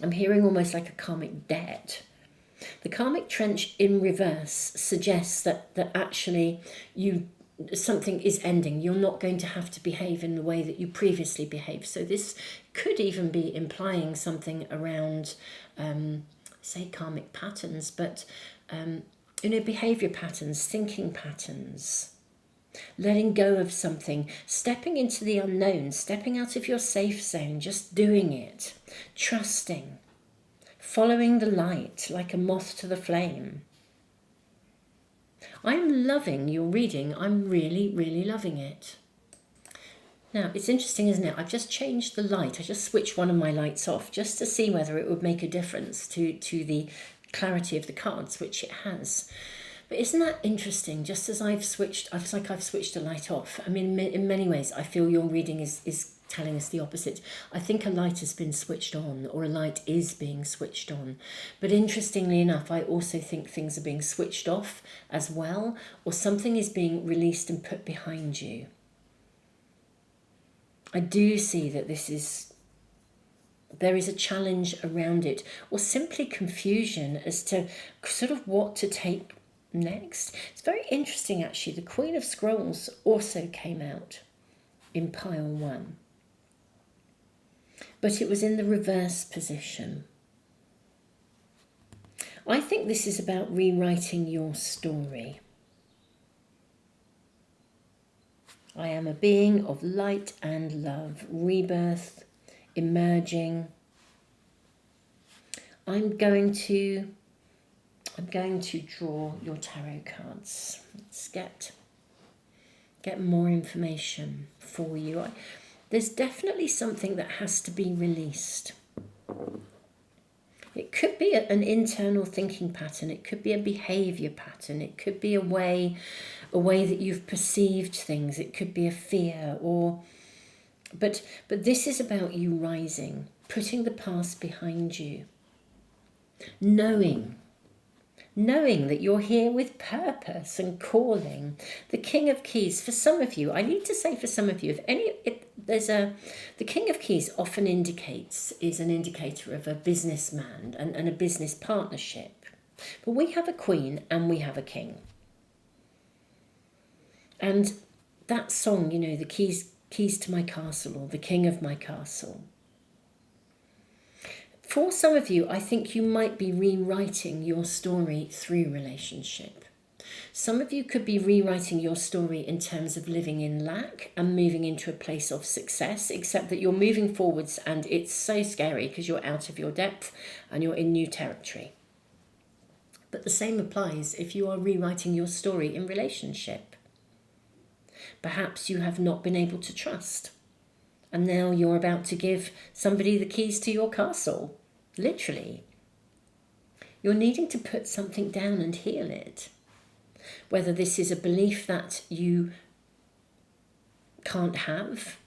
I'm hearing almost like a karmic debt. The karmic trench in reverse suggests that actually something is ending. You're not going to have to behave in the way that you previously behaved. So this could even be implying something around, say, karmic patterns, but behavior patterns, thinking patterns. Letting go of something, stepping into the unknown, stepping out of your safe zone, just doing it, trusting, following the light like a moth to the flame. I'm loving your reading. I'm really, really loving it. Now, it's interesting, isn't it? I've just changed the light. I just switched one of my lights off just to see whether it would make a difference to the clarity of the cards, which it has. But isn't that interesting? Just as it's like I've switched a light off. I mean, in many ways, I feel your reading is telling us the opposite. I think a light has been switched on, or a light is being switched on. But interestingly enough, I also think things are being switched off as well, or something is being released and put behind you. I do see that there is a challenge around it, or simply confusion as to sort of what to take next. It's very interesting, actually. The Queen of Scrolls also came out in pile 1, but it was in the reverse position. I think this is about rewriting your story. I am a being of light and love, rebirth, emerging. I'm going to draw your tarot cards. Let's get more information for you. There's definitely something that has to be released. It could be an internal thinking pattern. It could be a behavior pattern. It could be a way that you've perceived things. It could be a fear, but this is about you rising, putting the past behind you, knowing that you're here with purpose and calling. The King of Keys, for some of you, I need to say for some of you, the King of Keys often is an indicator of a businessman and a business partnership. But we have a queen and we have a king. And that song, the keys to my castle, or the king of my castle. For some of you, I think you might be rewriting your story through relationship. Some of you could be rewriting your story in terms of living in lack and moving into a place of success, except that you're moving forwards and it's so scary because you're out of your depth and you're in new territory. But the same applies if you are rewriting your story in relationship. Perhaps you have not been able to trust, and now you're about to give somebody the keys to your castle, literally. You're needing to put something down and heal it. Whether this is a belief that you can't have,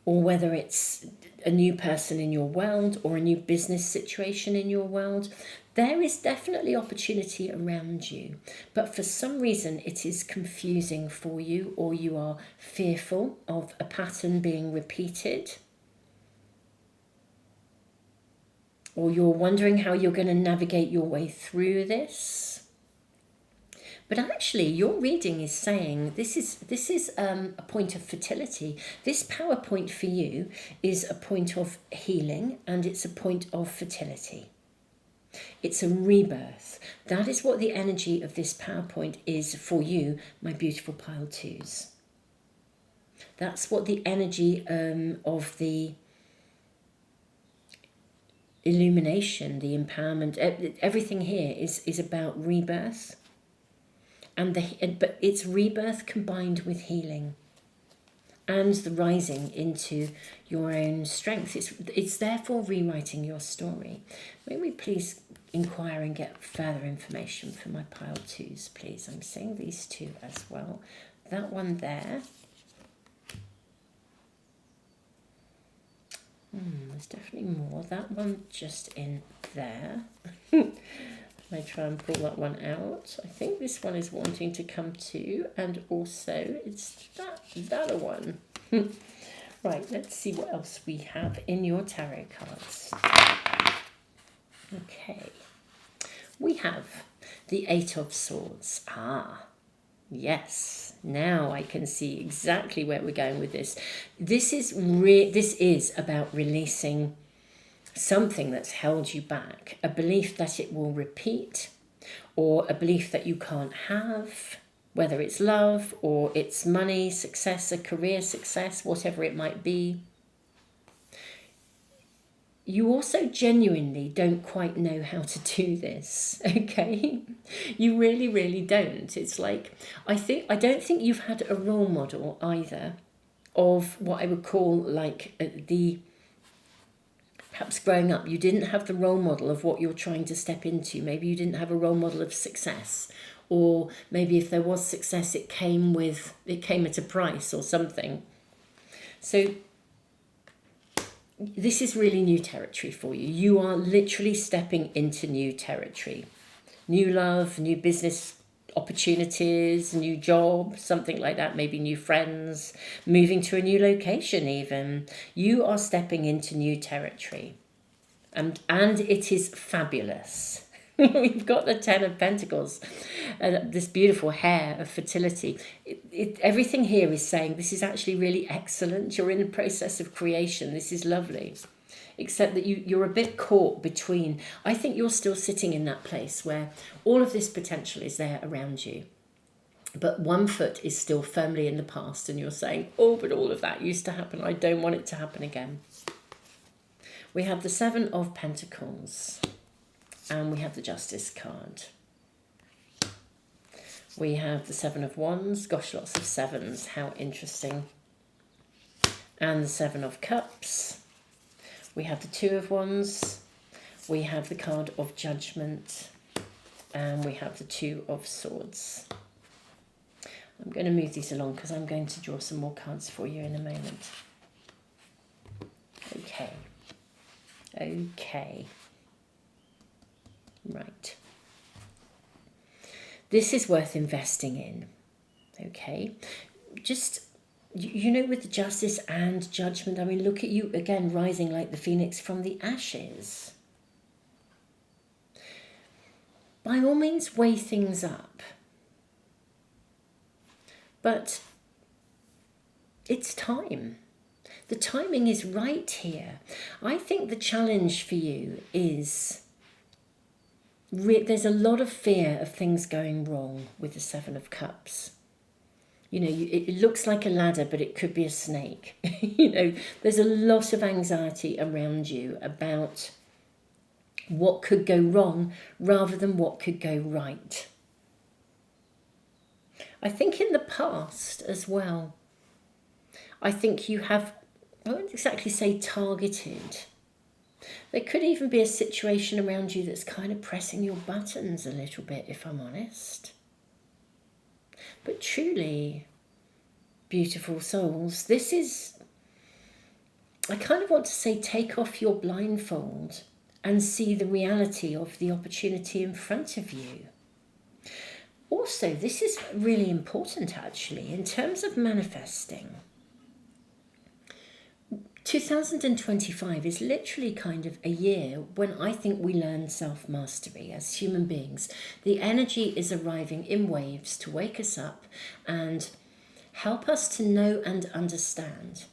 or whether it's a new person in your world or a new business situation in your world, there is definitely opportunity around you. But for some reason it is confusing for you, or you are fearful of a pattern being repeated, or you're wondering how you're going to navigate your way through this. But actually, your reading is saying this is a point of fertility. This power point for you is a point of healing, and it's a point of fertility. It's a rebirth. That is what the energy of this power point is for you, my beautiful pile 2s. That's what the energy of the illumination, the empowerment, everything here is about rebirth, but it's rebirth combined with healing and the rising into your own strength. It's therefore rewriting your story. May we please inquire and get further information for my pile twos, please? I'm seeing these two as well. That one there. There's definitely more. That one just in there. I try and pull that one out. I think this one is wanting to come too, and also it's that other one. Right, let's see what else we have in your tarot cards. Okay, we have the Eight of Swords. Yes, now I can see exactly where we're going with this. This is about releasing something that's held you back, a belief that it will repeat, or a belief that you can't have, whether it's love or it's money, success, a career success, whatever it might be. You also genuinely don't quite know how to do this, okay? You really, really don't. It's like, I don't think you've had a role model either of what I would call like perhaps growing up, you didn't have the role model of what you're trying to step into. Maybe you didn't have a role model of success, or maybe if there was success, it came at a price or something. So this is really new territory for you. You are literally stepping into new territory. New love, new business opportunities, new job, something like that, maybe new friends, moving to a new location even. You are stepping into new territory. And it is fabulous. We've got the Ten of Pentacles, this beautiful hair of fertility. Everything here is saying this is actually really excellent. You're in the process of creation. This is lovely. Except that you're a bit caught between. I think you're still sitting in that place where all of this potential is there around you. But one foot is still firmly in the past and you're saying, oh, but all of that used to happen. I don't want it to happen again. We have the Seven of Pentacles and we have the Justice card. We have the Seven of Wands. Gosh, lots of sevens. How interesting. And the Seven of Cups. We have the Two of Wands. We have the card of Judgment. And we have the Two of Swords. I'm going to move these along because I'm going to draw some more cards for you in a moment. Okay. Right. This is worth investing in. Okay. Just, with the Justice and Judgment, I mean, look at you again, rising like the phoenix from the ashes. By all means, weigh things up. But it's time. The timing is right here. I think the challenge for you is there's a lot of fear of things going wrong with the Seven of Cups. It looks like a ladder, but it could be a snake. There's a lot of anxiety around you about what could go wrong rather than what could go right. I think in the past as well, I think you have, I wouldn't exactly say targeted. There could even be a situation around you that's kind of pressing your buttons a little bit, if I'm honest. But truly, beautiful souls, this is, I kind of want to say, take off your blindfold and see the reality of the opportunity in front of you. Also, this is really important actually in terms of manifesting. 2025 is literally kind of a year when I think we learn self-mastery as human beings. The energy is arriving in waves to wake us up and help us to know and understand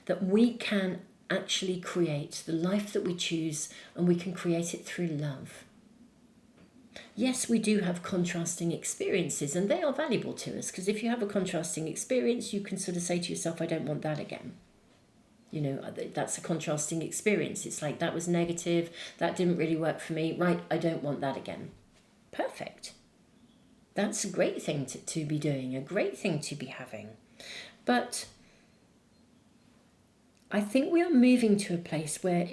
that we can actually create the life that we choose, and we can create it through love. Yes, we do have contrasting experiences, and they are valuable to us, because if you have a contrasting experience, you can sort of say to yourself, I don't want that again. You know, that's a contrasting experience. It's like, that was negative, that didn't really work for me, right, I don't want that again. Perfect. That's a great thing to be doing, a great thing to be having. But I think we are moving to a place where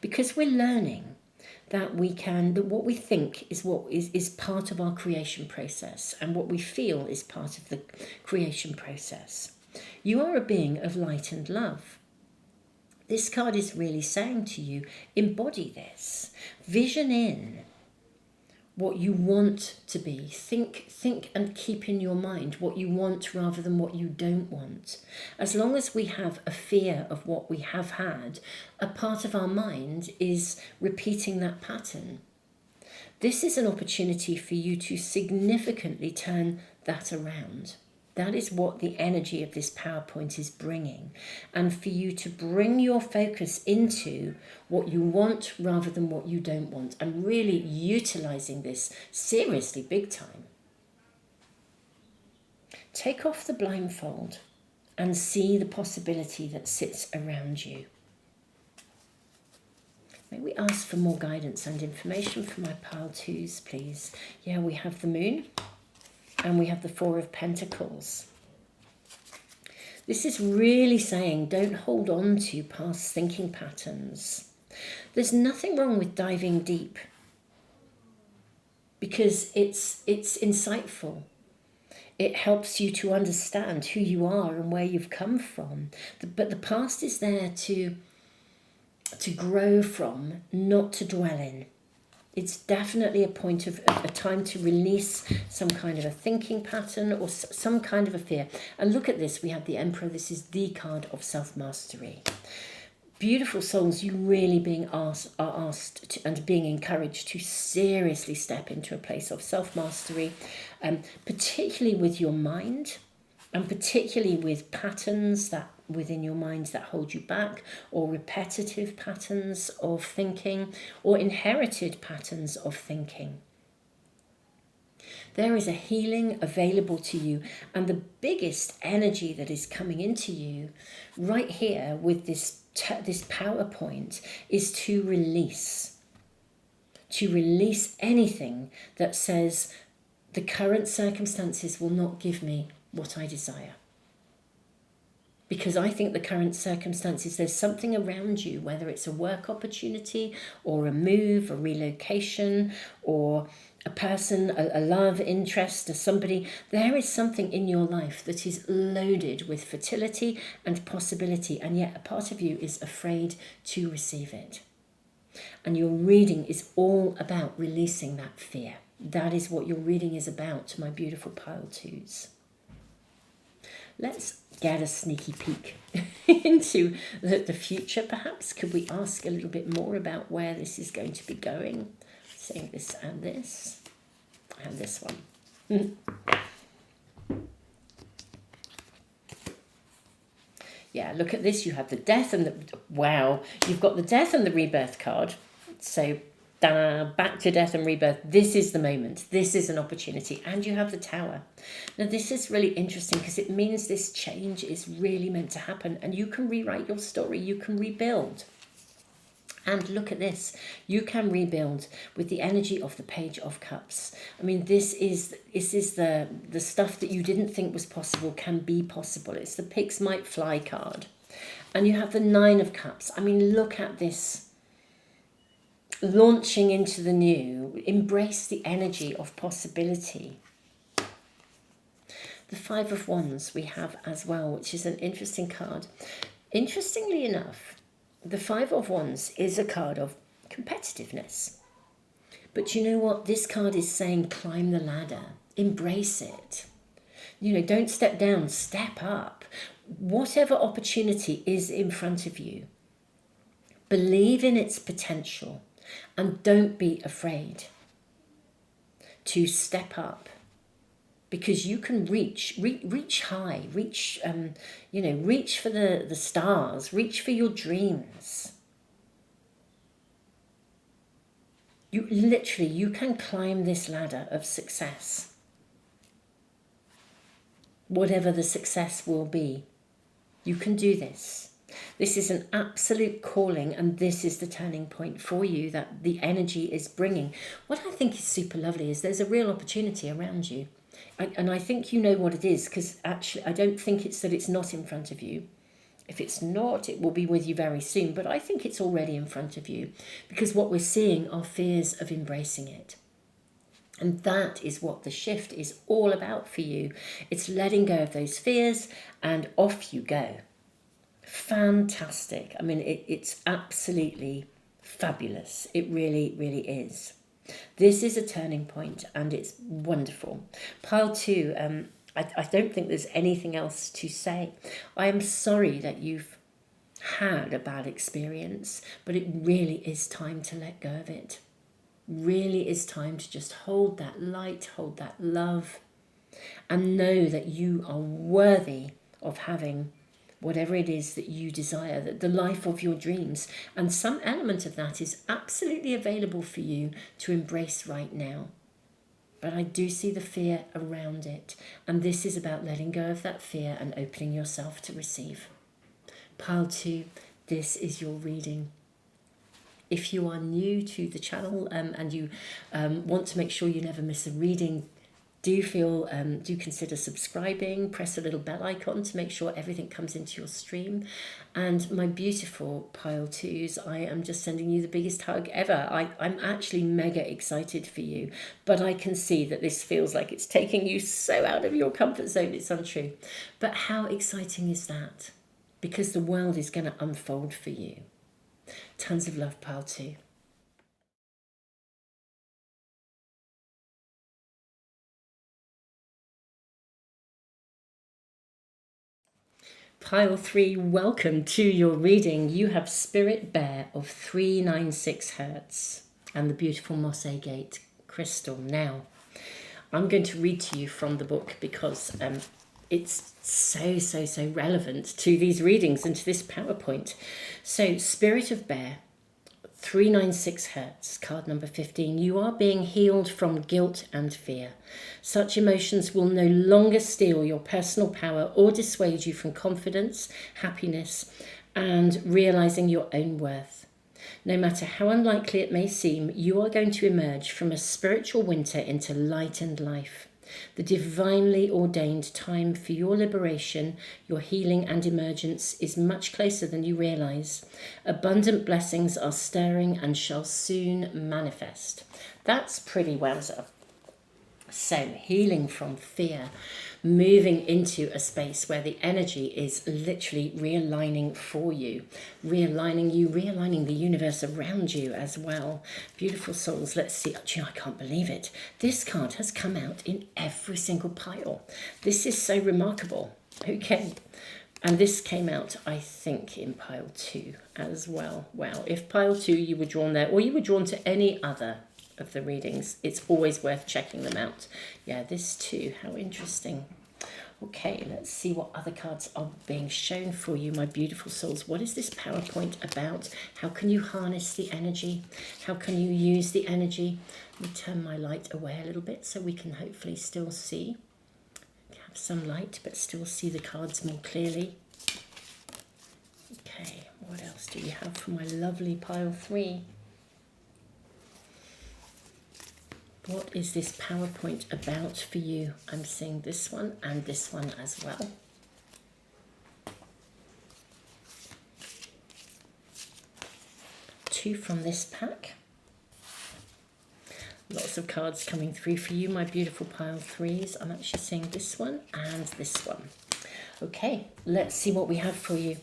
because we're learning that what we think is part of our creation process, and what we feel is part of the creation process. You are a being of light and love. This card is really saying to you, embody this, vision in what you want to be. Think and keep in your mind what you want rather than what you don't want. As long as we have a fear of what we have had, a part of our mind is repeating that pattern. This is an opportunity for you to significantly turn that around. That is what the energy of this PowerPoint is bringing. And for you to bring your focus into what you want rather than what you don't want, and really utilizing this seriously big time. Take off the blindfold and see the possibility that sits around you. May we ask for more guidance and information for my pile twos, please? Yeah, we have the moon. And we have the Four of Pentacles. This is really saying, don't hold on to past thinking patterns. There's nothing wrong with diving deep, because it's insightful. It helps you to understand who you are and where you've come from. But the past is there to grow from, not to dwell in. It's definitely a point of a time to release some kind of a thinking pattern or some kind of a fear. And look at this, we have the Emperor. This is the card of self-mastery. Beautiful souls, you really are asked to, and being encouraged to seriously step into a place of self-mastery, particularly with your mind, and particularly with patterns that within your mind that hold you back, or repetitive patterns of thinking, or inherited patterns of thinking. There is a healing available to you, and the biggest energy that is coming into you right here with this PowerPoint is to release anything that says the current circumstances will not give me what I desire. Because I think the current circumstances, there's something around you, whether it's a work opportunity or a move, a relocation, or a person, a love interest, or somebody. There is something in your life that is loaded with fertility and possibility, and yet a part of you is afraid to receive it. And your reading is all about releasing that fear. That is what your reading is about, my beautiful pile twos. Let's get a sneaky peek into the future, perhaps. Could we ask a little bit more about where this is going to be going? Saying this and this and this one. Yeah, look at this. You have the death and the... Wow. You've got the death and the rebirth card. So... back to death and rebirth. This is the moment. This is an opportunity. And you have the Tower. Now, this is really interesting because it means this change is really meant to happen, and you can rewrite your story. You can rebuild. And look at this. You can rebuild with the energy of the Page of Cups. I mean, this is the stuff that you didn't think was possible can be possible. It's the Pigs Might Fly card. And you have the Nine of Cups. I mean, look at this. Launching into the new, embrace the energy of possibility. The Five of Wands we have as well, which is an interesting card. Interestingly enough, the Five of Wands is a card of competitiveness. But you know what? This card is saying climb the ladder, embrace it. You know, don't step down, step up. Whatever opportunity is in front of you, believe in its potential. And don't be afraid to step up, because you can reach high, reach for the stars, reach for your dreams. You can climb this ladder of success, whatever the success will be. You can do this. This is an absolute calling, and this is the turning point for you that the energy is bringing. What I think is super lovely is there's a real opportunity around you. And I think you know what it is, because actually I don't think it's that it's not in front of you. If it's not, it will be with you very soon. But I think it's already in front of you, because what we're seeing are fears of embracing it. And that is what the shift is all about for you. It's letting go of those fears and off you go. Fantastic. I mean, it's absolutely fabulous. It really, really is. This is a turning point and it's wonderful. Pile 2, I don't think there's anything else to say. I am sorry that you've had a bad experience, but it really is time to let go of it. Really is time to just hold that light, hold that love, and know that you are worthy of having whatever it is that you desire, that the life of your dreams. And some element of that is absolutely available for you to embrace right now. But I do see the fear around it. And this is about letting go of that fear and opening yourself to receive. Pile 2, this is your reading. If you are new to the channel and you want to make sure you never miss a reading, do consider subscribing. Press the little bell icon to make sure everything comes into your stream. And my beautiful Pile 2s, I am just sending you the biggest hug ever. I'm actually mega excited for you, but I can see that this feels like it's taking you so out of your comfort zone. It's untrue. But how exciting is that? Because the world is going to unfold for you. Tons of love, Pile 2. Pile 3, welcome to your reading. You have Spirit Bear of 396 Hertz and the beautiful moss agate crystal. Now, I'm going to read to you from the book because it's so relevant to these readings and to this PowerPoint. So, Spirit of Bear, 396 Hertz, card number 15. You are being healed from guilt and fear. Such emotions will no longer steal your personal power or dissuade you from confidence, happiness, and realizing your own worth. No matter how unlikely it may seem, you are going to emerge from a spiritual winter into light and life. The divinely ordained time for your liberation, your healing and emergence is much closer than you realize. Abundant blessings are stirring and shall soon manifest. That's pretty wowza. So, healing from fear, moving into a space where the energy is literally realigning for you, realigning the universe around you as well. Beautiful souls. Let's see. Actually, I can't believe it. This card has come out in every single pile. This is so remarkable. Okay. And this came out, I think, in Pile 2 as well. Wow. If Pile 2 you were drawn there, or you were drawn to any other of the readings, it's always worth checking them out. Yeah, this too, how interesting. Okay, let's see what other cards are being shown for you, my beautiful souls. What is this PowerPoint about? How can you harness the energy? How can you use the energy? Let me turn my light away a little bit so we can hopefully still see. Have some light, but still see the cards more clearly. Okay, what else do you have for my lovely Pile 3? What is this PowerPoint about for you? I'm seeing this one and this one as well. Two from this pack. Lots of cards coming through for you, my beautiful Pile 3s. I'm actually seeing this one and this one. Okay, let's see what we have for you.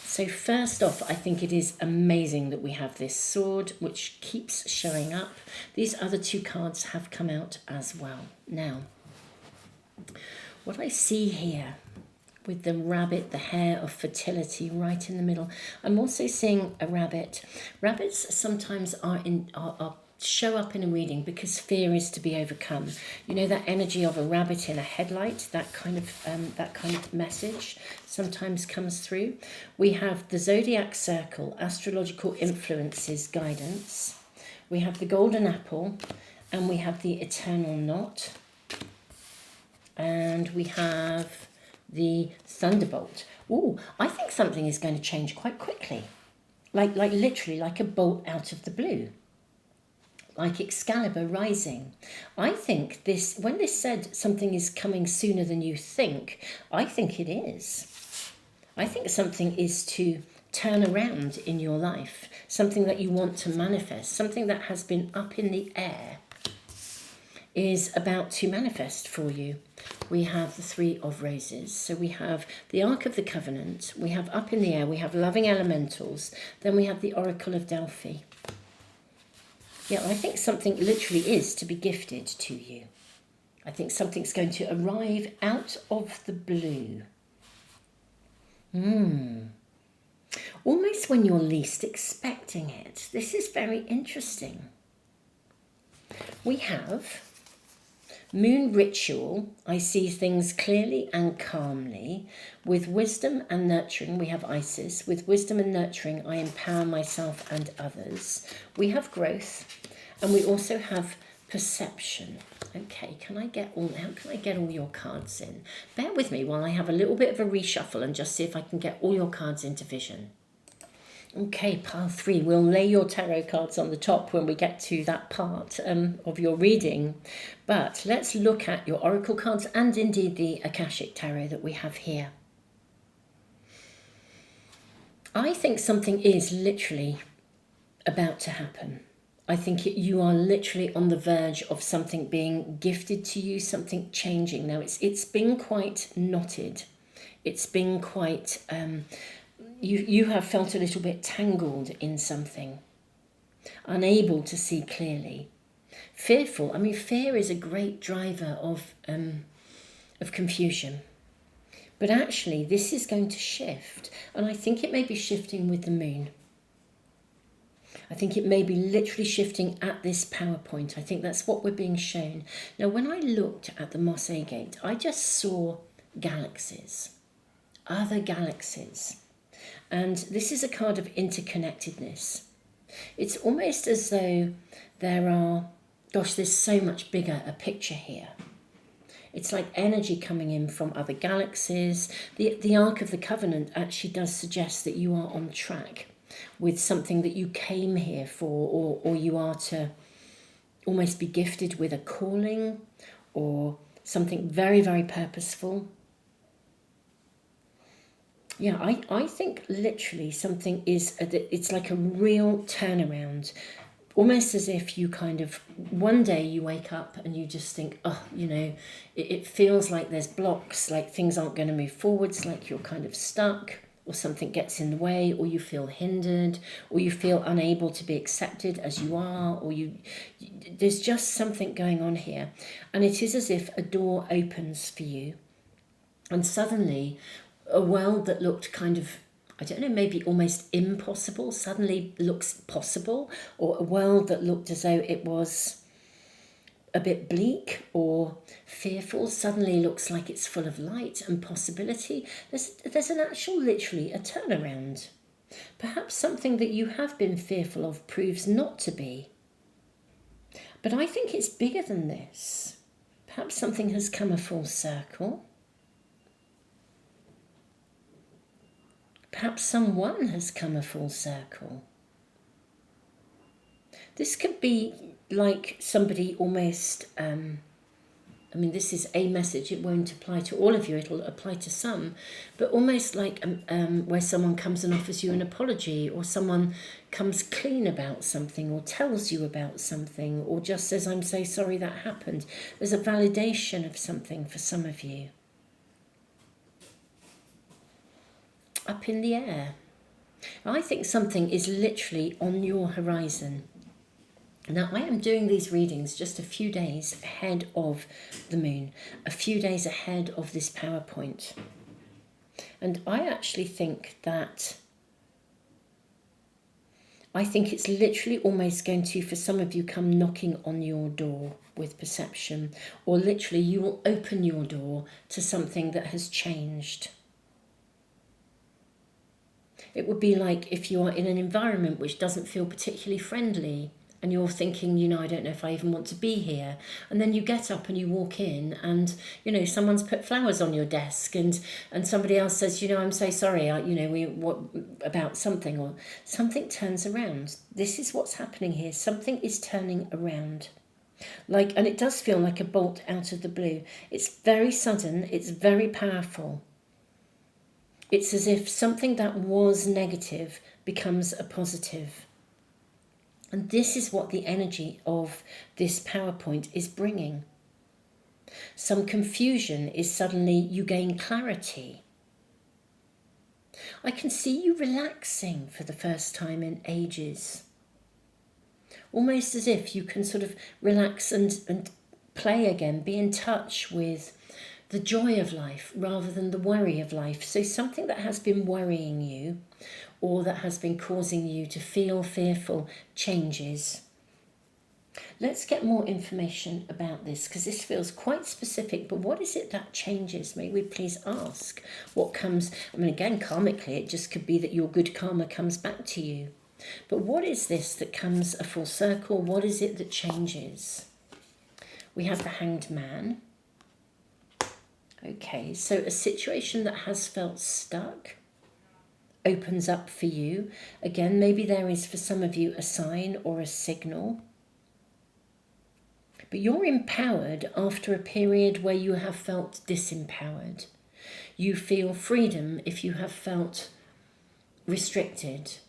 So first off, I think it is amazing that we have this sword, which keeps showing up. These other two cards have come out as well. Now, what I see here with the rabbit, the hare of fertility right in the middle, I'm also seeing a rabbit. Rabbits sometimes show up in a reading because fear is to be overcome. You know, that energy of a rabbit in a headlight, that kind of message sometimes comes through. We have the zodiac circle, astrological influences, guidance. We have the golden apple, and we have the eternal knot, and we have the thunderbolt. Ooh, I think something is going to change quite quickly. Like literally like a bolt out of the blue. Like Excalibur rising. I think this, when this said something is coming sooner than you think, I think it is. I think something is to turn around in your life. Something that you want to manifest. Something that has been up in the air is about to manifest for you. We have the Three of Roses. So we have the Ark of the Covenant. We have up in the air. We have loving elementals. Then we have the Oracle of Delphi. Yeah, I think something literally is to be gifted to you. I think something's going to arrive out of the blue. Almost when you're least expecting it. This is very interesting. We have Moon Ritual. I see things clearly and calmly. With wisdom and nurturing, we have Isis. With wisdom and nurturing, I empower myself and others. We have growth, and we also have perception. Okay, how can I get all your cards in? Bear with me while I have a little bit of a reshuffle and just see if I can get all your cards into vision. Okay, pile 3. We'll lay your tarot cards on the top when we get to that part of your reading. But let's look at your oracle cards and indeed the Akashic Tarot that we have here. I think something is literally about to happen. I think you are literally on the verge of something being gifted to you, something changing. Now, it's been quite knotted. It's been quite... You have felt a little bit tangled in something, unable to see clearly, fearful. I mean, fear is a great driver of confusion. But actually, this is going to shift, and I think it may be shifting with the moon. I think it may be literally shifting at this power point. I think that's what we're being shown. Now, when I looked at the Moss Agate, I just saw galaxies, other galaxies. And this is a card of interconnectedness. It's almost as though there are, gosh, there's so much bigger a picture here. It's like energy coming in from other galaxies. The Ark of the Covenant actually does suggest that you are on track with something that you came here for, or you are to almost be gifted with a calling or something very, very purposeful. Yeah, I think literally something is, it's like a real turnaround. Almost as if you kind of, one day you wake up and you just think, oh, it feels like there's blocks, like things aren't going to move forwards, like you're kind of stuck, or something gets in the way, or you feel hindered, or you feel unable to be accepted as you are, or there's just something going on here. And it is as if a door opens for you, and suddenly a world that looked kind of, I don't know, maybe almost impossible suddenly looks possible, or a world that looked as though it was a bit bleak or fearful suddenly looks like it's full of light and possibility. There's an actual, literally, a turnaround. Perhaps something that you have been fearful of proves not to be. But I think it's bigger than this. Perhaps something has come a full circle. Perhaps someone has come a full circle. This could be like somebody almost, this is a message, it won't apply to all of you, it'll apply to some, but almost like where someone comes and offers you an apology, or someone comes clean about something, or tells you about something, or just says, I'm so sorry that happened. There's a validation of something for some of you. Up in the air. I think something is literally on your horizon. Now, I am doing these readings just a few days ahead of the moon, a few days ahead of this PowerPoint. And I actually think it's literally almost going to, for some of you, come knocking on your door with perception, or literally you will open your door to something that has changed. It would be like if you are in an environment which doesn't feel particularly friendly And you're thinking, you know, I don't know if I even want to be here. And then you get up and you walk in and, you know, someone's put flowers on your desk and somebody else says, you know, I'm so sorry, what about something, or something turns around. This is what's happening here. Something is turning around. And it does feel like a bolt out of the blue. It's very sudden. It's very powerful. It's as if something that was negative becomes a positive. And this is what the energy of this PowerPoint is bringing. Some confusion is suddenly you gain clarity. I can see you relaxing for the first time in ages. Almost as if you can sort of relax and play again, be in touch with the joy of life rather than the worry of life. So something that has been worrying you or that has been causing you to feel fearful changes. Let's get more information about this, because this feels quite specific. But what is it that changes? May we please ask what comes? I mean, again, karmically, it just could be that your good karma comes back to you. But what is this that comes a full circle? What is it that changes? We have the Hanged Man. Okay, so a situation that has felt stuck opens up for you. Again, maybe there is for some of you a sign or a signal. But you're empowered after a period where you have felt disempowered. You feel freedom if you have felt restricted.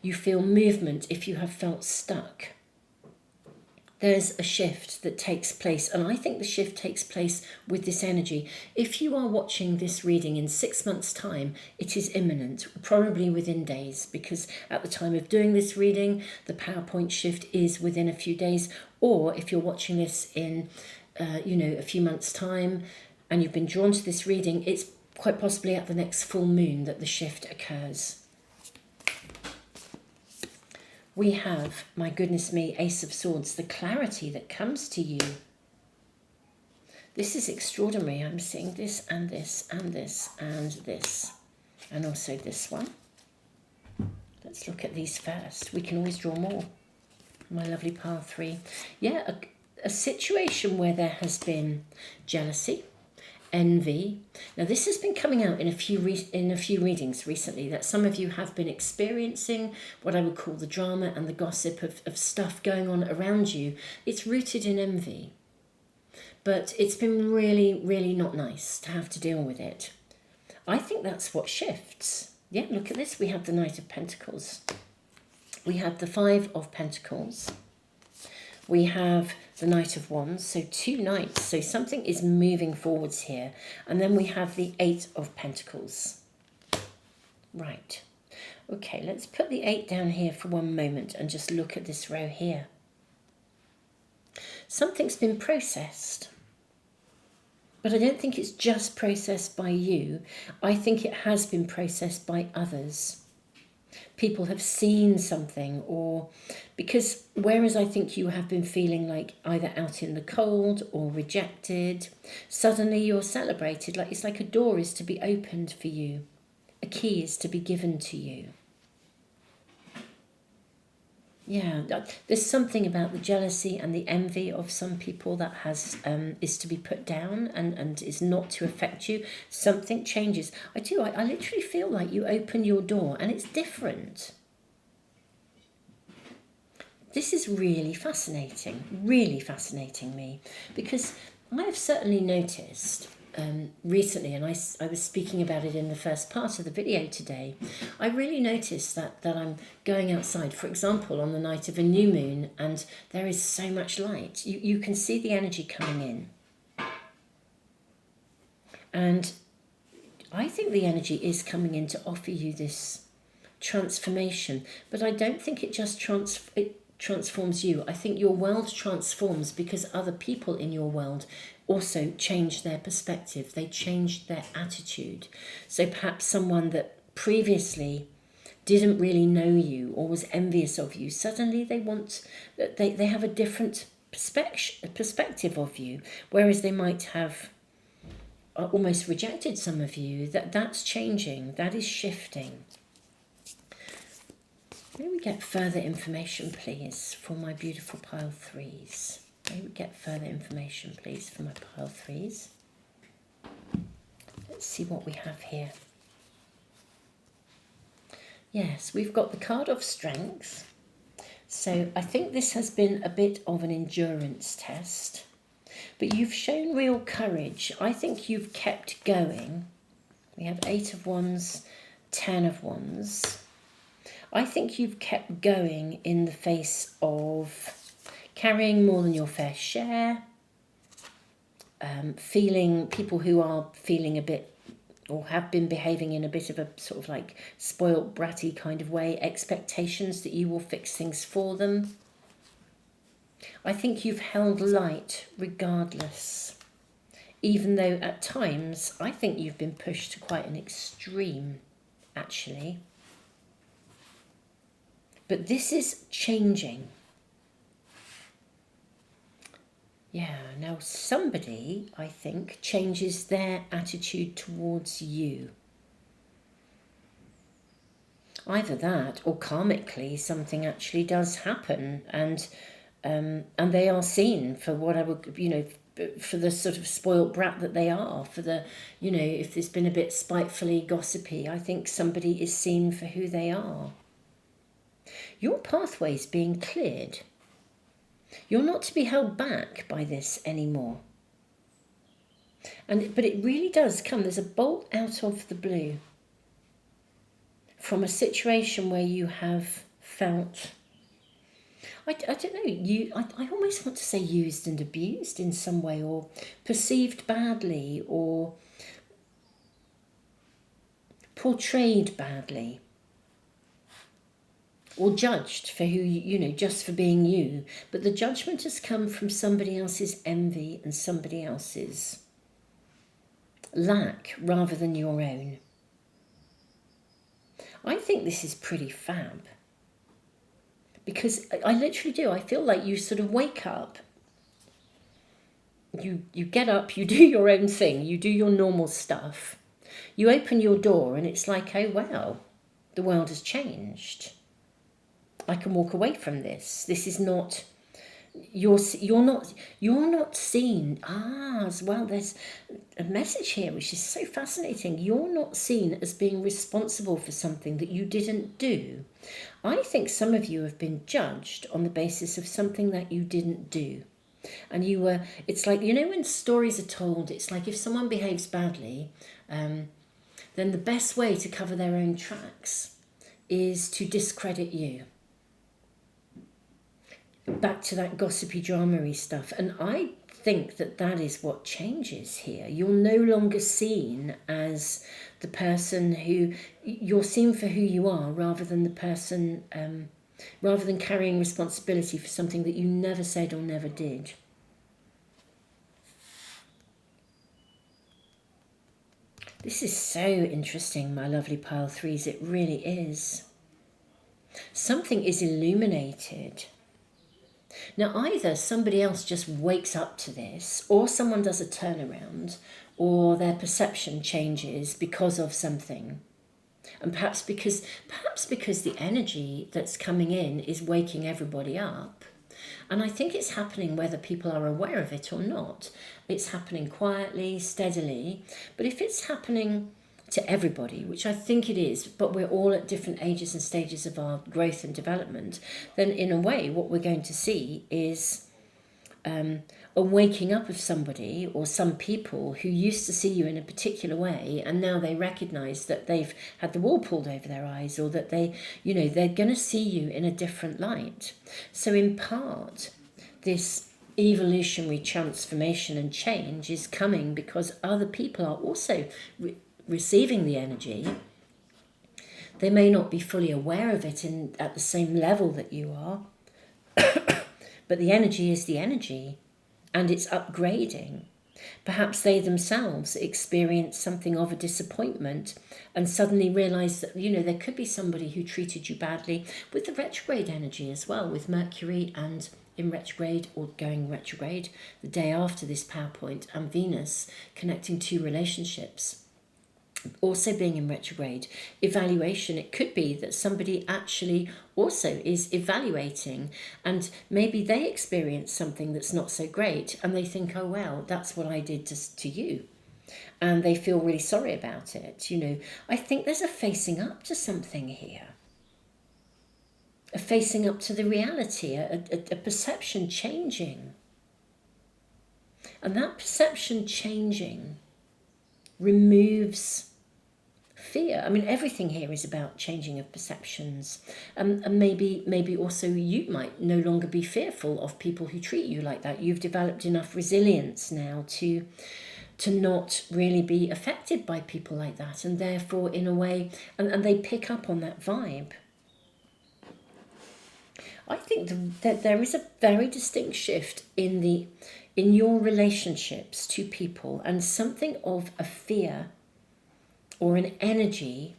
You feel movement if you have felt stuck. There's a shift that takes place, and I think the shift takes place with this energy. If you are watching this reading in 6 months' time, it is imminent, probably within days, because at the time of doing this reading, the PowerPoint shift is within a few days. Or if you're watching this in, a few months' time, and you've been drawn to this reading, it's quite possibly at the next full moon that the shift occurs. We have, my goodness me, Ace of Swords, the clarity that comes to you. This is extraordinary. I'm seeing this and this and this and this. And also this one. Let's look at these first. We can always draw more. My lovely pile 3. Yeah, a situation where there has been jealousy, envy. Now this has been coming out in a few readings recently, that some of you have been experiencing what I would call the drama and the gossip of stuff going on around you. It's rooted in envy, but it's been really, really not nice to have to deal with it. I think that's what shifts. Yeah, look at this. We have the Knight of Pentacles. We have the Five of Pentacles. We have the Knight of Wands, so 2 knights. So something is moving forwards here. And then we have the 8 of Pentacles. Right. Okay, let's put the 8 down here for one moment and just look at this row here. Something's been processed. But I don't think it's just processed by you. I think it has been processed by others. People have seen something, or because whereas I think you have been feeling like either out in the cold or rejected, suddenly you're celebrated. Like it's like a door is to be opened for you, a key is to be given to you. Yeah, there's something about the jealousy and the envy of some people that has is to be put down and is not to affect you. Something changes. I literally feel like you open your door and it's different. This is really fascinating me, because I have certainly noticed recently, and I was speaking about it in the first part of the video today, I really noticed that I'm going outside, for example, on the night of a new moon, and there is so much light. You can see the energy coming in. And I think the energy is coming in to offer you this transformation, but I don't think it just transforms you. I think your world transforms because other people in your world also change their perspective. They change their attitude. So perhaps someone that previously didn't really know you or was envious of you, suddenly they have a different perspective of you, whereas they might have almost rejected some of you. That's changing. That is shifting. May we get further information, please, for my beautiful pile threes. May we get further information, please, for my pile threes. Let's see what we have here. Yes, we've got the card of strength. So I think this has been a bit of an endurance test, but you've shown real courage. I think you've kept going. We have 8 of Wands, 10 of Wands. I think you've kept going in the face of carrying more than your fair share, feeling people who are feeling a bit or have been behaving in a bit of a sort of like spoilt bratty kind of way, expectations that you will fix things for them. I think you've held light regardless, even though at times I think you've been pushed to quite an extreme, actually. But this is changing. Yeah, now somebody, I think, changes their attitude towards you. Either that or karmically something actually does happen, and they are seen for what I would, for the sort of spoilt brat that they are, for the, if there's been a bit spitefully gossipy, I think somebody is seen for who they are. Your pathway's being cleared. You're not to be held back by this anymore. But it really does come, there's a bolt out of the blue from a situation where you have felt, I don't know, I almost want to say used and abused in some way, or perceived badly, or portrayed badly, or judged for who, just for being you. But the judgment has come from somebody else's envy and somebody else's lack rather than your own. I think this is pretty fab. Because I literally do. I feel like you sort of wake up, you get up, you do your own thing, you do your normal stuff. You open your door and it's like, oh wow, the world has changed. I can walk away from this. This is not, you're not seen. As well, there's a message here which is so fascinating. You're not seen as being responsible for something that you didn't do. I think some of you have been judged on the basis of something that you didn't do. And it's like, when stories are told, it's like if someone behaves badly, then the best way to cover their own tracks is to discredit you. Back to that gossipy, drama-y stuff. And I think that is what changes here. You're no longer seen as the person who, you're seen for who you are, rather than the person, rather than carrying responsibility for something that you never said or never did. This is so interesting, my lovely pile threes. It really is. Something is illuminated. Now, either somebody else just wakes up to this, or someone does a turnaround, or their perception changes because of something. And perhaps because the energy that's coming in is waking everybody up. And I think it's happening whether people are aware of it or not. It's happening quietly, steadily. But if it's happening to everybody, which I think it is, but we're all at different ages and stages of our growth and development, then in a way what we're going to see is a waking up of somebody or some people who used to see you in a particular way, and now they recognise that they've had the wool pulled over their eyes, or that they're going to see you in a different light. So in part, this evolutionary transformation and change is coming because other people are also receiving the energy. They may not be fully aware of it at the same level that you are, but the energy is the energy, and it's upgrading. Perhaps they themselves experience something of a disappointment and suddenly realise that, there could be somebody who treated you badly, with the retrograde energy as well, with Mercury and in retrograde or going retrograde the day after this PowerPoint, and Venus connecting two relationships. also being in retrograde. Evaluation, it could be that somebody actually also is evaluating, and maybe they experience something that's not so great and they think, oh well, that's what I did to you, and they feel really sorry about it. I think there's a facing up to something here, a facing up to the reality, a perception changing, and that perception changing removes fear. I mean, everything here is about changing of perceptions, and maybe also you might no longer be fearful of people who treat you like that. You've developed enough resilience now to not really be affected by people like that, and therefore in a way, and they pick up on that vibe. I think that there is a very distinct shift in your relationships to people, and something of a fear or an energy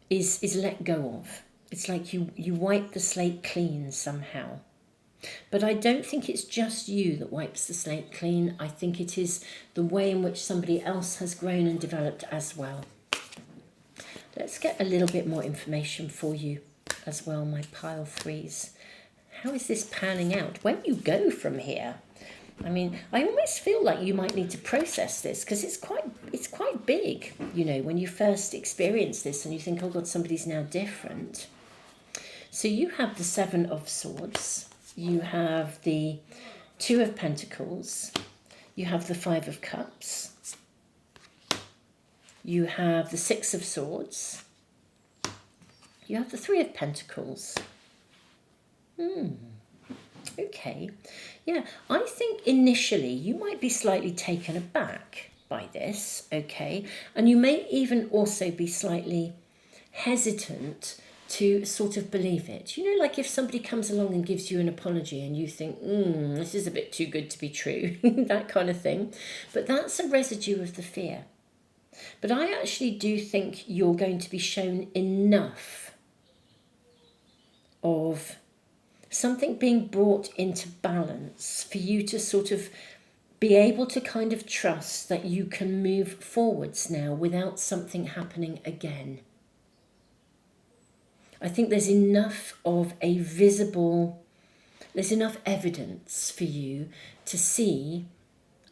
is let go of. It's like you wipe the slate clean somehow. But I don't think it's just you that wipes the slate clean. I think it is the way in which somebody else has grown and developed as well. Let's get a little bit more information for you as well, my pile threes. How is this panning out? Where do you go from here? I mean, I almost feel like you might need to process this, because it's quite big, when you first experience this and you think, oh God, somebody's now different. So you have the Seven of Swords, you have the Two of Pentacles, you have the Five of Cups, you have the Six of Swords, you have the Three of Pentacles. Okay, yeah, I think initially you might be slightly taken aback by this, okay, and you may even also be slightly hesitant to sort of believe it. Like if somebody comes along and gives you an apology and you think, this is a bit too good to be true, that kind of thing. But that's a residue of the fear. But I actually do think you're going to be shown enough of something being brought into balance for you to sort of be able to kind of trust that you can move forwards now without something happening again. I think there's enough of a there's enough evidence for you to see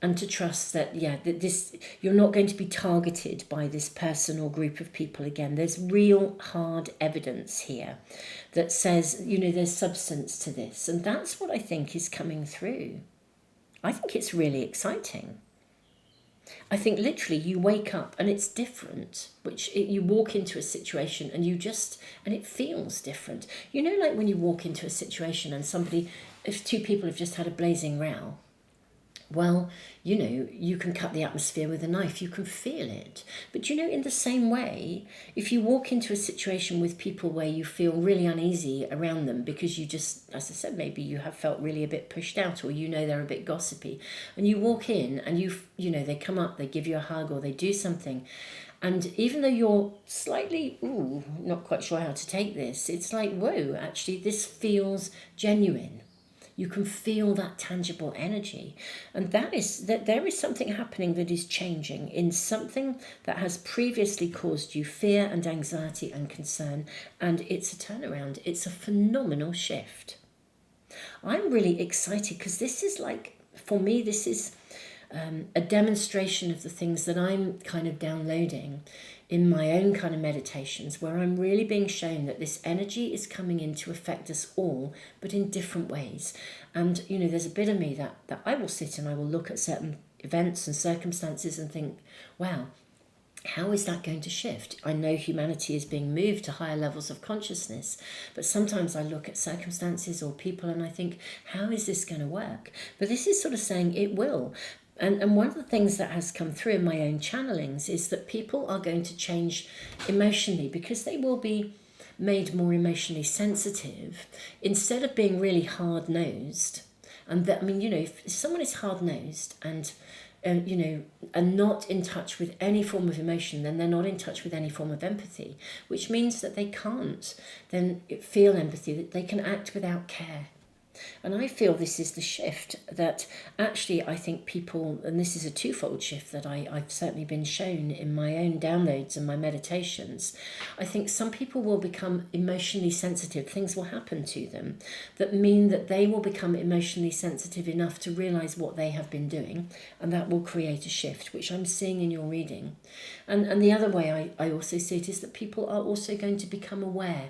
and to trust that, that you're not going to be targeted by this person or group of people again. There's real hard evidence here that says, there's substance to this. And that's what I think is coming through. I think it's really exciting. I think literally you wake up and it's different, you walk into a situation and and it feels different. Like when you walk into a situation and if two people have just had a blazing row, well, you can cut the atmosphere with a knife, you can feel it. But in the same way, if you walk into a situation with people where you feel really uneasy around them because you just, as I said, maybe you have felt really a bit pushed out, or they're a bit gossipy, and you walk in and they come up, they give you a hug or they do something, and even though you're slightly, not quite sure how to take this, it's like, whoa, actually this feels genuine. You can feel that tangible energy. And that there is something happening that is changing in something that has previously caused you fear and anxiety and concern. And it's a turnaround. It's a phenomenal shift. I'm really excited because this is for me, this is a demonstration of the things that I'm kind of downloading in my own kind of meditations, where I'm really being shown that this energy is coming in to affect us all, but in different ways. And, there's a bit of me that I will sit and I will look at certain events and circumstances and think, wow, how is that going to shift? I know humanity is being moved to higher levels of consciousness, but sometimes I look at circumstances or people and I think, how is this going to work? But this is sort of saying it will. And one of the things that has come through in my own channelings is that people are going to change emotionally because they will be made more emotionally sensitive instead of being really hard-nosed. And that, if someone is hard-nosed and are not in touch with any form of emotion, then they're not in touch with any form of empathy, which means that they can't then feel empathy, that they can act without care. And I feel this is the shift that actually I think people, and this is a twofold shift that I've certainly been shown in my own downloads and my meditations. I think some people will become emotionally sensitive. Things will happen to them that mean that they will become emotionally sensitive enough to realize what they have been doing, and that will create a shift, which I'm seeing in your reading. And the other way I also see it is that people are also going to become aware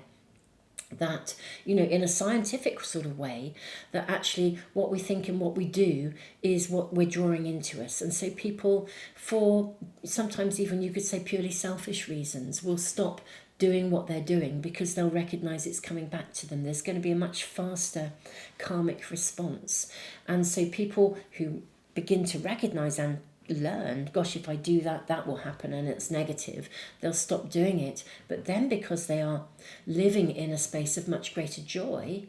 that, you know, in a scientific sort of way, that actually what we think and what we do is what we're drawing into us. And so people, for sometimes even you could say purely selfish reasons, will stop doing what they're doing because they'll recognize it's coming back to them. There's going to be a much faster karmic response. And so people who begin to recognize and learn, gosh, if I do that, that will happen, and it's negative, they'll stop doing it. But then because they are living in a space of much greater joy,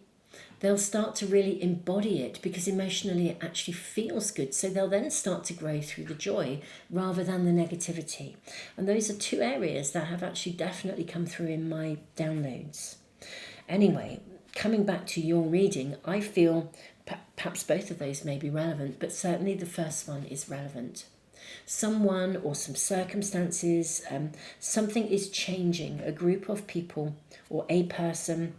they'll start to really embody it because emotionally it actually feels good. So they'll then start to grow through the joy rather than the negativity. And those are two areas that have actually definitely come through in my downloads. Anyway, coming back to your reading, I feel perhaps both of those may be relevant, but certainly the first one is relevant. Someone or some circumstances, something is changing, a group of people or a person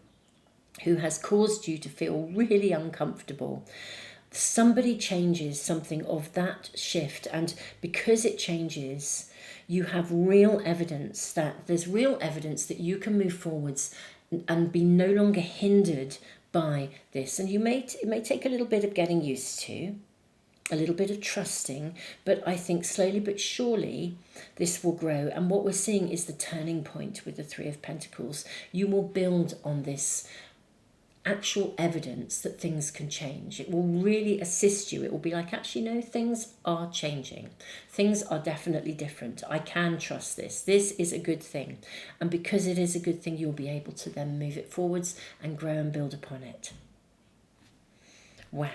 who has caused you to feel really uncomfortable. Somebody changes something of that shift, and because it changes, you have real evidence that there's real evidence that you can move forwards and be no longer hindered by this. And it may take a little bit of getting used to, a little bit of trusting, but I think slowly but surely this will grow. And what we're seeing is the turning point with the Three of Pentacles. You will build on this actual evidence that things can change. It will really assist you. It will be like, actually, no, things are changing. Things are definitely different. I can trust this. This is a good thing. And because it is a good thing, you'll be able to then move it forwards and grow and build upon it. Wow.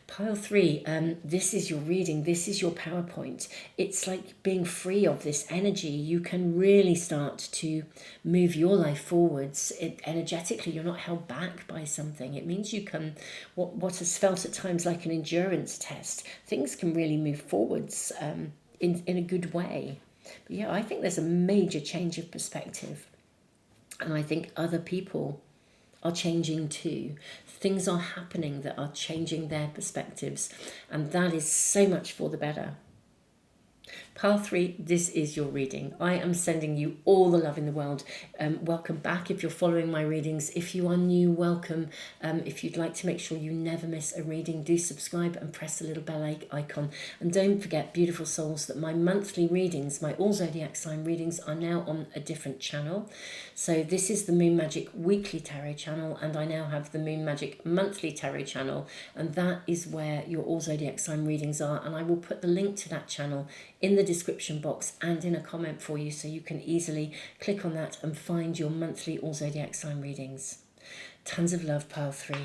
Pile 3, this is your reading, this is your PowerPoint. It's like being free of this energy. You can really start to move your life forwards. Energetically, you're not held back by something. It means you can, what has felt at times like an endurance test, things can really move forwards in a good way. But yeah, I think there's a major change of perspective. And I think other people are changing too. Things are happening that are changing their perspectives, and that is so much for the better. Pile 3, this is your reading. I am sending you all the love in the world. Welcome back if you're following my readings. If you are new, welcome. If you'd like to make sure you never miss a reading, do subscribe and press the little bell icon. And don't forget, beautiful souls, that my monthly readings, my all zodiac sign readings, are now on a different channel. So this is the Moon Magic Weekly Tarot channel, and I now have the Moon Magic Monthly Tarot channel, and that is where your all zodiac sign readings are. And I will put the link to that channel in the description box and in a comment for you, so you can easily click on that and find your monthly all zodiac sign readings. Tons of love, Pile 3.